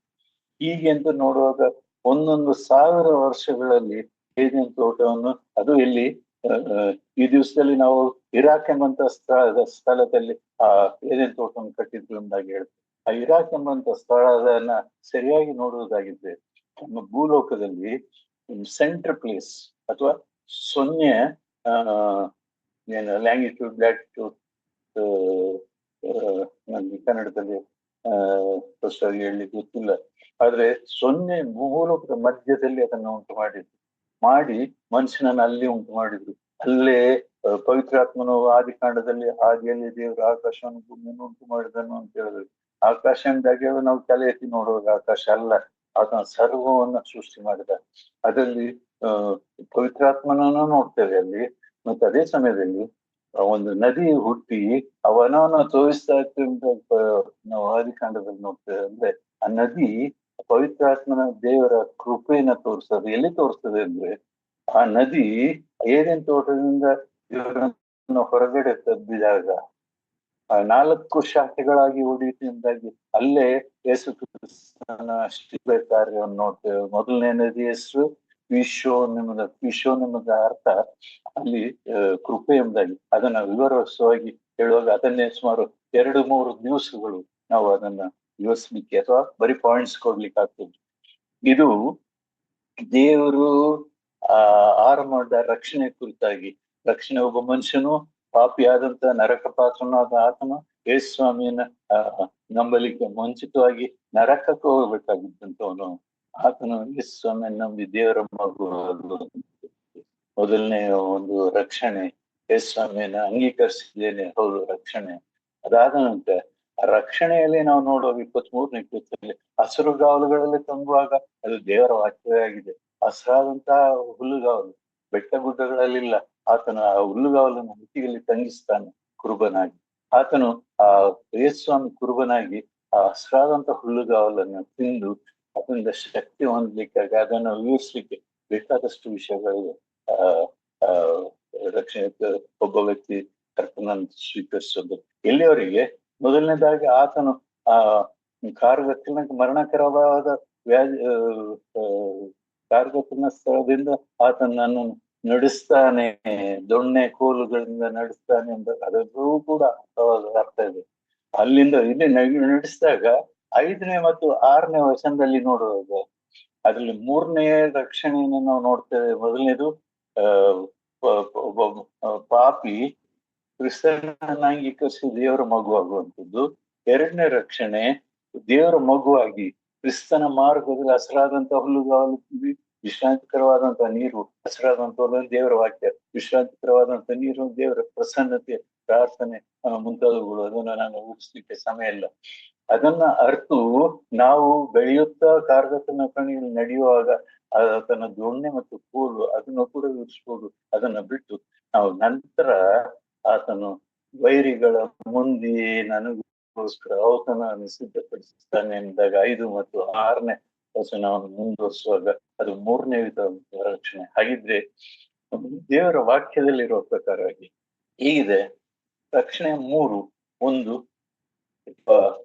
ಹೀಗೆ ಅಂತ ನೋಡುವಾಗ 1,1000 ವರ್ಷಗಳಲ್ಲಿ ಏದೇನ್ ತೋಟವನ್ನು, ಅದು ಇಲ್ಲಿ ಈ ದಿವಸದಲ್ಲಿ ನಾವು ಇರಾಕ್ ಎಂಬಂತ ಸ್ಥಳದಲ್ಲಿ ಆ ಏದೇನ್ ತೋಟವನ್ನು ಕಟ್ಟಿದ್ರು ಎಂಬುದಾಗಿ ಹೇಳ್ತೀವಿ. ಆ ಇರಾಕ್ ಎಂಬಂತ ಸ್ಥಳದನ್ನ ಸರಿಯಾಗಿ ನೋಡುವುದಾಗಿದ್ರೆ ನಮ್ಮ ಭೂಲೋಕದಲ್ಲಿ ಸೆಂಟ್ರ್ ಪ್ಲೇಸ್ ಅಥವಾ 0 ಏನು ಲ್ಯಾಂಗಿಟ್ಯೂಡ್ ಲ್ಯಾಟಿಟ್ಯೂಡ್ ನನ್ಗೆ ಕನ್ನಡದಲ್ಲಿ ಸ್ಪಷ್ಟವಾಗಿ ಹೇಳಲಿಕ್ಕೆ ಗೊತ್ತಿಲ್ಲ. ಆದ್ರೆ 0 ಭೂಲೋಕದ ಮಧ್ಯದಲ್ಲಿ ಅದನ್ನ ಉಂಟು ಮಾಡಿ ಮನುಷ್ಯನನ್ನ ಅಲ್ಲಿ ಉಂಟು ಮಾಡಿದ್ರು. ಅಲ್ಲೇ ಪವಿತ್ರಾತ್ಮನು ಆದಿಕಾಂಡದಲ್ಲಿ ಹಾದಿಯಲ್ಲಿ ದೇವರು ಆಕಾಶವನ್ನು ಭೂಮಿಯನ್ನು ಉಂಟು ಮಾಡಿದನು ಅಂತ ಹೇಳಿದ್ರು. ಆಕಾಶ ಅಂದಾಗ ನಾವು ತಲೆ ಎತ್ತಿ ನೋಡುವಾಗ ಆಕಾಶ ಅಲ್ಲ, ಆತನ ಸರ್ವವನ್ನ ಸೃಷ್ಟಿ ಮಾಡಿದ. ಅದರಲ್ಲಿ ಪವಿತ್ರಾತ್ಮನನ್ನು ನೋಡ್ತೇವೆ ಅಲ್ಲಿ. ಮತ್ತೆ ಅದೇ ಸಮಯದಲ್ಲಿ ಒಂದು ನದಿ ಹುಟ್ಟಿ ಅವನವನ್ನ ತೋರಿಸ್ತಾ ಇತ್ತು ಅಂತ ನಾವು ಆದಿಕಾಂಡದಲ್ಲಿ ನೋಡ್ತೇವೆ. ಅಂದ್ರೆ ಆ ನದಿ ಪವಿತ್ರಾತ್ಮನ ದೇವರ ಕೃಪೆಯನ್ನ ತೋರಿಸ್ತದೆ. ಎಲ್ಲಿ ತೋರಿಸ್ತದೆ ಅಂದ್ರೆ ಆ ನದಿ ಏದೇನ್ ತೋಟದಿಂದ ದೇವರನ್ನ ಹೊರಗಡೆ ತೆಗೆದಿದಾಗ 4 ಶಾಖೆಗಳಾಗಿ ಉಳಿಯುವುದಾಗಿ ಅಲ್ಲೇ ಯೇಸು ಕ್ರಿಸ್ತನ ಶಿಲುಬೆ ಕಾರ್ಯವನ್ನು ನೋಡ್ತೇವೆ. ಮೊದಲನೇ ನದಿ ಹೆಸರು ವಿಶ್ವನೆಂಬುದ ಅರ್ಥ ಅಲ್ಲಿ ಕೃಪೆ ಎಂಬುದಾಗಿ. ಅದನ್ನ ವಿವರವಾಗಿ ಹೇಳುವಾಗ ಅದನ್ನೇ ಸುಮಾರು 2-3 ದಿವಸಗಳು ನಾವು ಅದನ್ನ ವಿವರಿಸ್ಲಿಕ್ಕೆ ಅಥವಾ ಬರೀ ಪಾಯಿಂಟ್ಸ್ ಕೊಡ್ಲಿಕ್ಕೆ ಆಗ್ತದೆ. ಇದು ದೇವರು ಆರಂಭದ ರಕ್ಷಣೆ ಕುರಿತಾಗಿ, ರಕ್ಷಣೆ ಒಬ್ಬ ಮನುಷ್ಯನು ಪಾಪಿಯಾದಂತ ನರಕ ಪಾತ್ರನಾದ ಆತನು ಯೇಸು ಸ್ವಾಮಿಯನ್ನ ನಂಬಲಿಕ್ಕೆ ಮುಂಚಿತವಾಗಿ ನರಕಕ್ಕೆ ಹೋಗ್ಬೇಕಾಗಿದ್ದಂತವನು ಆತನು ಯೇಸು ಸ್ವಾಮಿಯನ್ನ ನಂಬಿ ದೇವರ ಮಗು ಮೊದಲನೇ ಒಂದು ರಕ್ಷಣೆ. ಯೇಸು ಸ್ವಾಮಿಯನ್ನ ಅಂಗೀಕರಿಸಿದ್ದೇನೆ, ಹೌದು ರಕ್ಷಣೆ. ಅದಾದ ನಂತರ ರಕ್ಷಣೆಯಲ್ಲಿ ನಾವು ನೋಡುವಾಗ 23ನೇ ಕೀರ್ತನೆಯಲ್ಲಿ ಹಸಿರುಗಾವಲುಗಳಲ್ಲಿ ತಂಗುವಾಗ ಅದು ದೇವರ ವಾಕ್ಯವೇ ಆಗಿದೆ. ಹಸಿರಾದಂತಹ ಹುಲ್ಲುಗಾವಲು ಬೆಟ್ಟ ಗುಡ್ಡಗಳಲ್ಲಿಲ್ಲ, ಆತನ ಆ ಹುಲ್ಲುಗಾವಲನ್ನು ಹುಟ್ಟಿಯಲ್ಲಿ ತಂಗಿಸ್ತಾನೆ. ಕುರುಬನಾಗಿ ಆತನು ಆ ಯೇಸುಸ್ವಾಮಿ ಕುರುಬನಾಗಿ ಆ ಹಸ್ರಾದಂತ ಹುಲ್ಲುಗಾವಲನ್ನು ತಿಂದು ಅದರಿಂದ ಶಕ್ತಿ ಹೊಂದಲಿಕ್ಕಾಗಿ ಅದನ್ನು ವಿವರಿಸ್ಲಿಕ್ಕೆ ಬೇಕಾದಷ್ಟು ವಿಷಯಗಳಿವೆ. ಆ ಆ ರಕ್ಷಣೆ ಒಬ್ಬ ವ್ಯಕ್ತಿ ಕರ್ತನನ್ನು ಸ್ವೀಕರಿಸೋದು ಎಲ್ಲಿಯವರೆಗೆ ಮೊದಲನೇದಾಗಿ ಆತನು ಆ ಕಾರ್ಗತ್ತನ ಮರಣಕರವಾದ ವ್ಯಾಧಿ ಕಾರ್ಗತ್ತನ ಸ್ಥಳದಿಂದ ಆತನನ್ನು ನಡೆಸ್ತಾನೆ, ದೊಣ್ಣೆ ಕೋಲುಗಳಿಂದ ನಡೆಸ್ತಾನೆ ಅಂತ ಅದರಲ್ಲೂ ಕೂಡ ಅರ್ಥ ಇದೆ. ಅಲ್ಲಿಂದ ಇಲ್ಲಿ ನಡೆಸಿದಾಗ 5ನೇ ಮತ್ತು 6ನೇ ವಚನದಲ್ಲಿ ನೋಡುವಾಗ ಅದ್ರಲ್ಲಿ 3ನೇ ರಕ್ಷಣೆಯನ್ನು ನಾವು ನೋಡ್ತೇವೆ. ಮೊದಲನೇದು ಒಬ್ಬ ಪಾಪಿ ಕ್ರಿಸ್ತನನ್ನ ಅಂಗೀಕರಿಸಿ ದೇವರ ಮಗುವಾಗುವಂಥದ್ದು. 2ನೇ ರಕ್ಷಣೆ ದೇವರ ಮಗುವಾಗಿ ಕ್ರಿಸ್ತನ ಮಾರ್ಗದಲ್ಲಿ ಹಸಿರಾದಂತಹ ಹುಲ್ಲುಗಾವಲು ವಿಶ್ರಾಂತಿಕರವಾದಂತಹ ನೀರು, ಹಸಿರಾದಂತಹ ದೇವರ ವಾಕ್ಯ, ವಿಶ್ರಾಂತಿಕರವಾದಂತಹ ನೀರು, ದೇವರ ಪ್ರಸನ್ನತೆ, ಪ್ರಾರ್ಥನೆ ಮುಂತಾದವುಗಳು. ಅದನ್ನ ನಾನು ಊಹಿಸ್ಲಿಕ್ಕೆ ಸಮಯ ಇಲ್ಲ. ಅದನ್ನ ಅರ್ತು ನಾವು ಬೆಳೆಯುತ್ತಾ ಕಾರ್ಗತನ ಕಣಿಯಲ್ಲಿ ನಡೆಯುವಾಗ ಆತನ ದೊಣ್ಣೆ ಮತ್ತು ಕೋಲು ಅದನ್ನು ಕೂಡ ವಿವರಿಸ್ಬೋದು. ಅದನ್ನ ಬಿಟ್ಟು ನಾವು ನಂತರ ಆತನು ವೈರಿಗಳ ಮುಂದೆ ನನಗೋಸ್ಕರ ಔತಣವನ್ನು ಸಿದ್ಧಪಡಿಸ್ತಾನೆ ಎಂದಾಗ 5 ಮತ್ತು 6ನೇ ವಚನವನ್ನು ಮುಂದುವರಿಸುವಾಗ ಅದು 3ನೇ ವಿಧ ರಕ್ಷಣೆ. ಹಾಗಿದ್ರೆ ದೇವರ ವಾಕ್ಯದಲ್ಲಿರುವ ಪ್ರಕಾರವಾಗಿ ಹೀಗಿದೆ ರಕ್ಷಣೆ 3. 1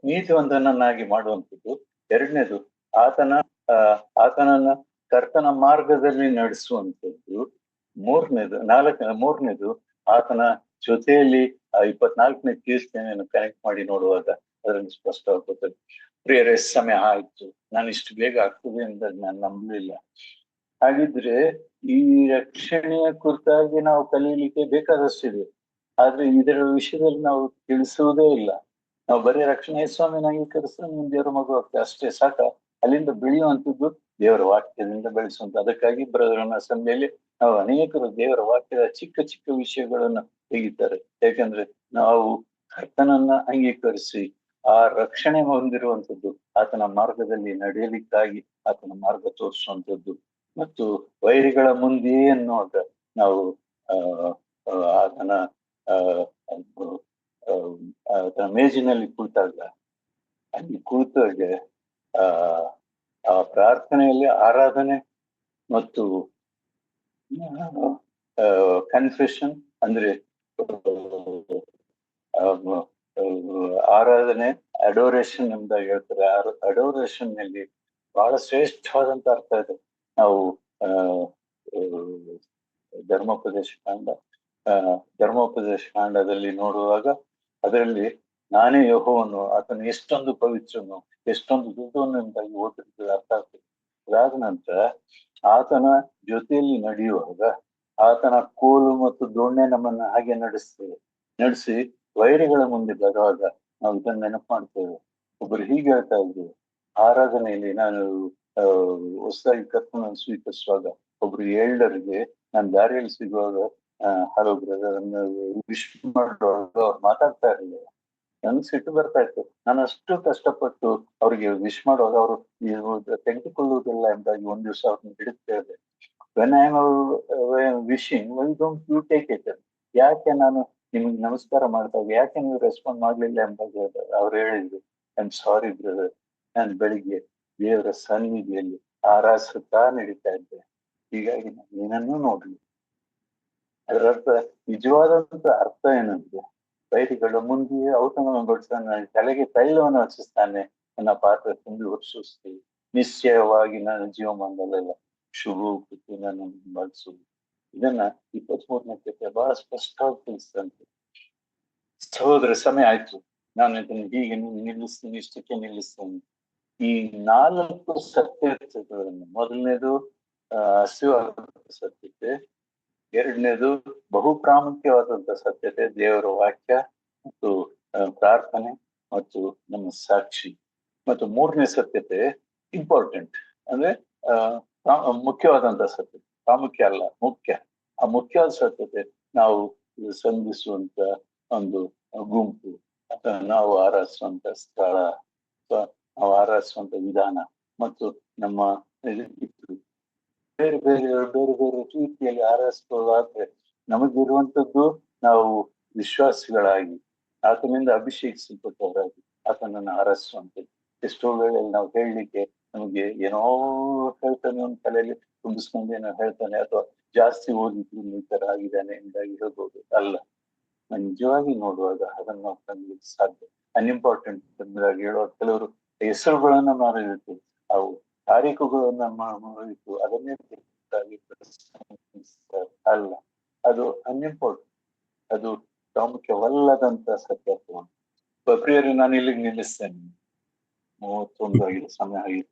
ನೀತಿವಂತನನ್ನಾಗಿ ಮಾಡುವಂಥದ್ದು. 2ನೇದು ಆತನನ್ನ ಕರ್ತನ ಮಾರ್ಗದಲ್ಲಿ ನಡೆಸುವಂಥದ್ದು. 3ನೇದು ಆತನ ಜೊತೆಯಲ್ಲಿ 24ನೇ ಕೀರ್ತನೆಯನ್ನು ಕನೆಕ್ಟ್ ಮಾಡಿ ನೋಡುವಾಗ ಅದರಲ್ಲಿ ಸ್ಪಷ್ಟವಾಗುತ್ತದೆ. ಪ್ರಿಯರೇ, ಸಮಯ ಆಯ್ತು, ನಾನು ಇಷ್ಟು ಬೇಗ ಆಗ್ತದೆ ಅಂತ ನಾನು ನಂಬಲಿಲ್ಲ. ಹಾಗಿದ್ರೆ ಈ ರಕ್ಷಣೆಯ ಕುರಿತಾಗಿ ನಾವು ಕಲೀಲಿಕ್ಕೆ ಬೇಕಾದಷ್ಟಿದೆ, ಆದ್ರೆ ಇದರ ವಿಷಯದಲ್ಲಿ ನಾವು ತಿಳಿಸುವುದೇ ಇಲ್ಲ. ನಾವು ಬರೀ ರಕ್ಷಣೆ ಸ್ವಾಮಿನ ಅಂಗೀಕರಿಸಿದ್ರೆ ನಿಮ್ ದೇವರ ಮಗು ಆಗ್ತದೆ ಅಷ್ಟೇ ಸಾಕ. ಅಲ್ಲಿಂದ ಬೆಳೆಯುವಂಥದ್ದು ದೇವರ ವಾಕ್ಯದಿಂದ ಬೆಳೆಸುವಂತ. ಅದಕ್ಕಾಗಿ ಬ್ರದರನ ಅಸೆಂಬ್ಲಿಯಲ್ಲಿ ನಾವು ಅನೇಕರು ದೇವರ ವಾಕ್ಯದ ಚಿಕ್ಕ ಚಿಕ್ಕ ವಿಷಯಗಳನ್ನು ತೆಗಿತಾರೆ. ಯಾಕಂದ್ರೆ ನಾವು ಕರ್ತನನ್ನ ಅಂಗೀಕರಿಸಿ ಆ ರಕ್ಷಣೆ ಹೊಂದಿರುವಂಥದ್ದು, ಆತನ ಮಾರ್ಗದಲ್ಲಿ ನಡೆಯಲಿಕ್ಕಾಗಿ ಆತನ ಮಾರ್ಗ ತೋರಿಸುವಂಥದ್ದು ಮತ್ತು ವೈರಿಗಳ ಮುಂದೆ ಅನ್ನುವಾಗ ನಾವು ಆತನ ಮೇಜಿನಲ್ಲಿ ಕುಳಿತಾಗ ಅಲ್ಲಿ ಕುಳಿತಾಗ ಆ ಪ್ರಾರ್ಥನೆಯಲ್ಲಿ ಆರಾಧನೆ ಮತ್ತು ಕನ್ಫೆಷನ್ ಅಂದ್ರೆ ಆರಾಧನೆ, ಅಡೋರೇಷನ್ ಎಂಬುದಾಗಿ ಹೇಳ್ತಾರೆ. ಅಡೋರೇಷನ್ ನಲ್ಲಿ ಬಹಳ ಶ್ರೇಷ್ಠವಾದಂತ ಅರ್ಥ ಇದೆ. ನಾವು ಧರ್ಮೋಪದೇಶ ಕಾಂಡದಲ್ಲಿ ನೋಡುವಾಗ ಅದರಲ್ಲಿ ನಾನೇ ಯೆಹೋವನು, ಆತನು ಎಷ್ಟೊಂದು ಪವಿತ್ರನು, ಎಷ್ಟೊಂದು ದುಡ್ಡನ್ನು ಎಂಬುದಾಗಿ ಓದಿರ್ತದೆ, ಅರ್ಥ ಆಗ್ತದೆ. ಅದಾದ ನಂತರ ಆತನ ಜೊತೆಯಲ್ಲಿ ನಡೆಯುವಾಗ ಆತನ ಕೋಲು ಮತ್ತು ದೊಣ್ಣೆ ನಮ್ಮನ್ನ ಹಾಗೆ ನಡೆಸಿ ವೈರಿಗಳ ಮುಂದೆ ಬರುವಾಗ ನಾವು ಇದನ್ನ ನೆನಪು ಮಾಡ್ತೇವೆ. ಒಬ್ಬರು ಹೀಗೆ ಹೇಳ್ತಾ ಇದ್ರು, ಆರಾಧನೆಯಲ್ಲಿ ನಾನು ಹೊಸದಾಗಿ ಕರ್ತನನ್ನು ಸ್ವೀಕರಿಸುವಾಗ ಒಬ್ರು ಏಳರಿಗೆ ನಾನು ದಾರಿಯಲ್ಲಿ ಸಿಗುವಾಗ ಹಲೋ ಬ್ರದರ್ ವಿಶ್ ಮಾಡುವಾಗ ಅವ್ರು ಮಾತಾಡ್ತಾ ಇರಲಿಲ್ಲ. ನನ್ಗೆ ಸಿಟ್ಟು ಬರ್ತಾ ಇತ್ತು. ನಾನು ಅಷ್ಟು ಕಷ್ಟಪಟ್ಟು ಅವ್ರಿಗೆ ವಿಶ್ ಮಾಡುವಾಗ ಅವರು ತೆಗೆದುಕೊಳ್ಳುವುದಿಲ್ಲ ಎಂಬುದಾಗಿ ಒಂದ್ ದಿವಸ ಅವ್ರನ್ನ ಹಿಡಿತೇವೆ. When I am wishing why don't you take it, ಯಾಕೆ ನಾನು ನಿಮ್ಗೆ ನಮಸ್ಕಾರ ಮಾಡಿದಾಗ ಯಾಕೆ ನೀವು ರೆಸ್ಪಾಂಡ್ ಮಾಡ್ಲಿಲ್ಲ ಎಂಬುದಾಗಿ ಹೇಳಿದಾಗ ಅವ್ರು ಹೇಳಿದ್ರು, ಐ ಆಮ್ ಸಾರಿ ಬ್ರದರ್, ನಾನು ಬೆಳಿಗ್ಗೆ ದೇವರ ಸನ್ನಿಧಿಯಲ್ಲಿ ಆರಾಧಿಸುತ್ತಾ ನಡೀತಾ ಇದ್ದೆ, ಹೀಗಾಗಿ ನಾನು ಏನನ್ನೂ ನೋಡ್ಲಿ. ಅದರ ಅರ್ಥ, ನಿಜವಾದಂತ ಅರ್ಥ ಏನಂದ್ರೆ ವೈರಿಗಳ ಮುಂದೆ ಔತಣವನ್ನು ಬಡಿಸ್ತಾನೆ, ತಲೆಗೆ ತೈಲವನ್ನು ಹಚ್ಚಿಸ್ತಾನೆ, ನನ್ನ ಪಾತ್ರ ತುಂಬಿ ವರ್ಷಿಸ್ತೀವಿ, ನಿಶ್ಚಯವಾಗಿ ನಾನು ಜೀವಮಾನದಲ್ಲೆಲ್ಲ ಶುಭ ನಾನು ಬಳಸುವುದು. ಇದನ್ನ 23ನೇ ಕಥೆ ಬಹಳ ಸ್ಪಷ್ಟವಾಗಿ ತಿಳಿಸ್ತಂತೆ. ಸಹೋದರ, ಸಮಯ ಆಯ್ತು, ನಾನು ಇದನ್ನು ಹೀಗೆ ನಿಲ್ಲಿಸ್ತೀನಿ, ಇಷ್ಟಕ್ಕೆ ನಿಲ್ಲಿಸ್ತೀನಿ. ಈ 4 ಸತ್ಯತೆಗಳನ್ನು, ಮೊದಲನೇದು ಹಸಿವಾದ ಸತ್ಯತೆ, 2ನೇದು ಬಹು ಪ್ರಾಮುಖ್ಯವಾದಂತ ಸತ್ಯತೆ ದೇವರ ವಾಕ್ಯ ಮತ್ತು ಪ್ರಾರ್ಥನೆ ಮತ್ತು ನಮ್ಮ ಸಾಕ್ಷಿ, ಮತ್ತು 3ನೇ ಸತ್ಯತೆ ಇಂಪಾರ್ಟೆಂಟ್ ಅಂದ್ರೆ ಮುಖ್ಯವಾದಂತ ಸತ್ಯತೆ, ಪ್ರಾಮುಖ್ಯ ಅಲ್ಲ ಮುಖ್ಯ. ಆ ಮುಖ್ಯವಾದ ಸತ್ಯತೆ ನಾವು ಸಂಧಿಸುವಂತ ಒಂದು ಗುಂಪು ಅಥವಾ ನಾವು ಆರಾಧಿಸುವಂತ ಸ್ಥಳ ಅಥವಾ ನಾವು ಆರಾಧಿಸುವಂತ ವಿಧಾನ ಮತ್ತು ನಮ್ಮ ಬೇರೆ ಬೇರೆ ರೀತಿಯಲ್ಲಿ ಆರಾಧಿಸೋದಾದ್ರೆ ನಮಗಿರುವಂತದ್ದು ನಾವು ವಿಶ್ವಾಸಿಗಳಾಗಿ ಆತನಿಂದ ಅಭಿಷೇಕಿಸಲ್ಪಟ್ಟವರಾಗಿ ಆತನನ್ನು ಆರೈಸುವಂತೆ. ಎಷ್ಟೋ ವೇಳೆಯಲ್ಲಿ ನಾವು ಹೇಳಲಿಕ್ಕೆ ನಮಗೆ ಏನೋ ಹೇಳ್ತಾನೆ, ಒಂದು ತಲೆಯಲ್ಲಿ ತುಂಬಿಸ್ಕೊಂಡು ಏನೋ ಹೇಳ್ತಾನೆ, ಅಥವಾ ಜಾಸ್ತಿ ಓದಿದ್ರು ಈ ತರ ಆಗಿದ್ದಾನೆ ಎಂದಾಗಿ ಹೇಳ್ಬೋದು. ಅಲ್ಲ, ನಿಜವಾಗಿ ನೋಡುವಾಗ ಅದನ್ನು ನಾವು ಕಂಡ್ಲಿಕ್ಕೆ ಸಾಧ್ಯ. ಅನ್ಇಂಪಾರ್ಟೆಂಟ್ ಎಂಬುದಾಗಿ ಹೇಳುವ ಕೆಲವರು ಹೆಸರುಗಳನ್ನ ಮಾರಿತ್ತು, ಅವು ತಾರೀಖುಗಳನ್ನ ಮಾರಿತ್ತು, ಅದನ್ನೇ ಅಲ್ಲ, ಅದು ಅನ್ಇಂಪಾರ್ಟೆಂಟ್, ಅದು ಪ್ರಾಮುಖ್ಯವಲ್ಲದಂತ ಸತ್ಯತ್ವ. ಪ್ರಿಯರೇ, ನಾನು ಇಲ್ಲಿಗೆ ನಿಲ್ಲಿಸ್ತೇನೆ. 31 ಆಗಿದೆ, ಸಮಯ ಆಗಿದೆ.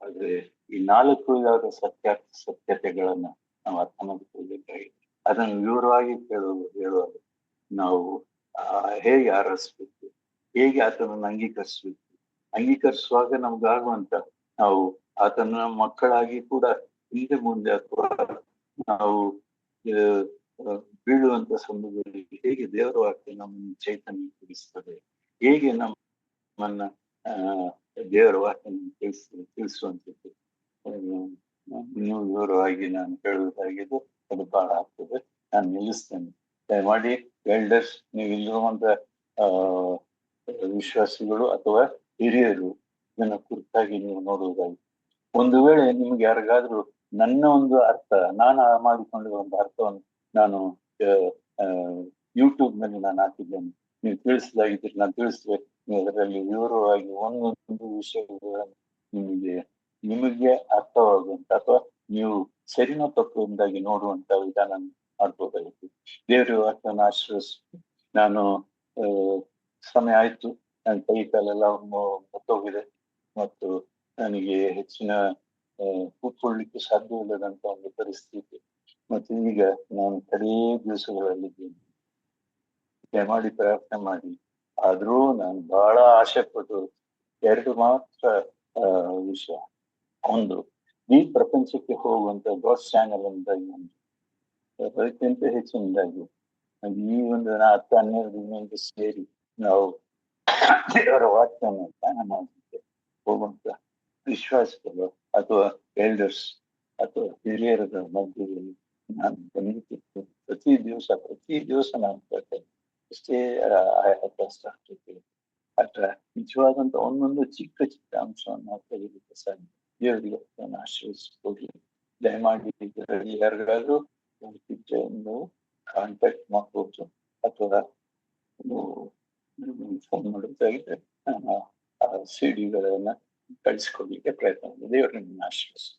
ಆದ್ರೆ ಈ 4 ವಿಧವಾದ ಸತ್ಯತೆಗಳನ್ನ ನಾವು ಅರ್ಥ ಮಾಡಿಕೊಳ್ಳಬೇಕಾಗಿದೆ. ಅದನ್ನು ವಿವರವಾಗಿ ಹೇಳುವಾಗ ನಾವು ಹೇಗೆ ಆರಿಸ್ಬೇಕು, ಹೇಗೆ ಆತನನ್ನು ಅಂಗೀಕರಿಸುವಾಗ ನಮ್ಗಾಗುವಂತ, ನಾವು ಆತನ ಮಕ್ಕಳಾಗಿ ಕೂಡ ಹಿಂದೆ ಮುಂದೆ ಅಥವಾ ನಾವು ಬೀಳುವಂತ ಸಂದರ್ಭದಲ್ಲಿ ಹೇಗೆ ದೇವರ ವಾಕ್ಯ ನಮ್ಮನ್ನು ಚೈತನ್ಯಗೊಳಿಸ್ತದೆ, ಹೇಗೆ ನಮ್ಮನ್ನ ದೇವರ ವಾಕ್ಯ ತಿಳಿಸುವಂಥದ್ದು ನೀವು ವಿವರವಾಗಿ ನಾನು ಹೇಳುವುದಾಗಿದ್ದು ಅದು ಬಹಳ ಆಗ್ತದೆ. ನಾನು ನಿಲ್ಲಿಸ್ತೇನೆ. ದಯಮಾಡಿ ಎಲ್ಡರ್ಸ್, ನೀವು ಇಲ್ಲಿರುವಂತ ವಿಶ್ವಾಸಿಗಳು ಅಥವಾ ಹಿರಿಯರು ಇದನ್ನ ಕುರಿತಾಗಿ ನೀವು ನೋಡುವುದಾಗಿ, ಒಂದು ವೇಳೆ ನಿಮ್ಗೆ ಯಾರಿಗಾದ್ರೂ ನನ್ನ ಒಂದು ಅರ್ಥ, ನಾನು ಮಾಡಿಕೊಂಡಿರುವ ಒಂದು ಅರ್ಥವನ್ನು ನಾನು ಯೂಟ್ಯೂಬ್ ನಲ್ಲಿ ನಾನು ಹಾಕಿದ್ದೇನೆ, ನೀವು ತಿಳಿಸಿದಾಗಿದ್ರೆ ನಾನು ತಿಳಿಸಿದ್ರೆ ನೀವು ಅದರಲ್ಲಿ ವಿವರವಾಗಿ ಒಂದೊಂದು ವಿಷಯಗಳನ್ನು ನಿಮಗೆ ಅರ್ಥವಾಗುವಂತ ಅಥವಾ ನೀವು ಸರಿನೋ ತಪ್ಪು ಎಂದಾಗಿ ನೋಡುವಂತ ವಿಧಾನ ಮಾಡ್ಬೋದಾಗಿತ್ತು. ದೇವರ ವಾಕ್ಯವನ್ನು ಆಶ್ರಯಿಸಿ. ನಾನು ಸಮಯ ಆಯ್ತು, ನನ್ನ ಕೈ ಕಾಲೆಲ್ಲ ಮುತ್ತೋಗಿದೆ ಮತ್ತು ನನಗೆ ಹೆಚ್ಚಿನ ಕೂತ್ಕೊಳ್ಳಿಕ್ಕೆ ಸಾಧ್ಯವಿಲ್ಲದಂತ ಒಂದು ಪರಿಸ್ಥಿತಿ, ಮತ್ತು ಈಗ ನಾನು ಕಡೇ ದಿವಸಗಳಲ್ಲಿದ್ದೇನೆ. ದಯಮಾಡಿ ಪ್ರಾರ್ಥನೆ ಮಾಡಿ. ಆದ್ರೂ ನಾನು ಬಹಳ ಆಸೆ ಪಟ್ಟು 2 ಮಾತ್ರ ವಿಷಯ. ಒಂದು, ಈ ಪ್ರಪಂಚಕ್ಕೆ ಹೋಗುವಂತ ಗಾಡ್ ಚಾನೆಲ್ ಎಂದಾಗಿ ಒಂದು, ಅದಕ್ಕಿಂತ ಹೆಚ್ಚಿನದಾಗಿ ಈ ಒಂದು 10-12 ದಿನದಿಂದ ಸೇರಿ ನಾವು ದೇವರ ವಾಕ್ಯವನ್ನು ಧ್ಯಾನ ಮಾಡಲಿಕ್ಕೆ ಹೋಗುವಂತ ವಿಶ್ವಾಸಗಳು ಅಥವಾ ಎಲ್ಡರ್ಸ್ ಅಥವಾ ಹಿರಿಯರ ಮಧ್ಯದಲ್ಲಿ ನಾನು ಖಂಡಿತ ಪ್ರತಿ ದಿವಸ ನಾನು ಕೇಳ್ತೇನೆ. ಅಷ್ಟೇ ಕಷ್ಟ ಆಗ್ತದೆ. ಅಥವಾ ನಿಜವಾದಂತ ಒಂದೊಂದು ಚಿಕ್ಕ ಅಂಶವನ್ನು ನಾವು ತೆಗೆದಕ್ಕೆ ಸಾಧ್ಯ. ದೇವರಿಗೆ ಆಶ್ರಯಿಸಿಕೊಡ್ಲಿ. ದಯಮಾಡಿ ಇದರಲ್ಲಿ ಯಾರಿಗಾದ್ರೂ ಒಂದು ಕಾಂಟ್ಯಾಕ್ಟ್ ಮಾಡ್ಬೋದು ಅಥವಾ ಫೋನ್ ಮಾಡೋದಾಗಿದ್ರೆ CD ಗಳನ್ನ ಕಳಿಸ್ಕೊಡ್ಲಿಕ್ಕೆ ಪ್ರಯತ್ನ ಮಾಡಿ. ದೇವರನ್ನ ಆಶ್ರಯಿಸಿ.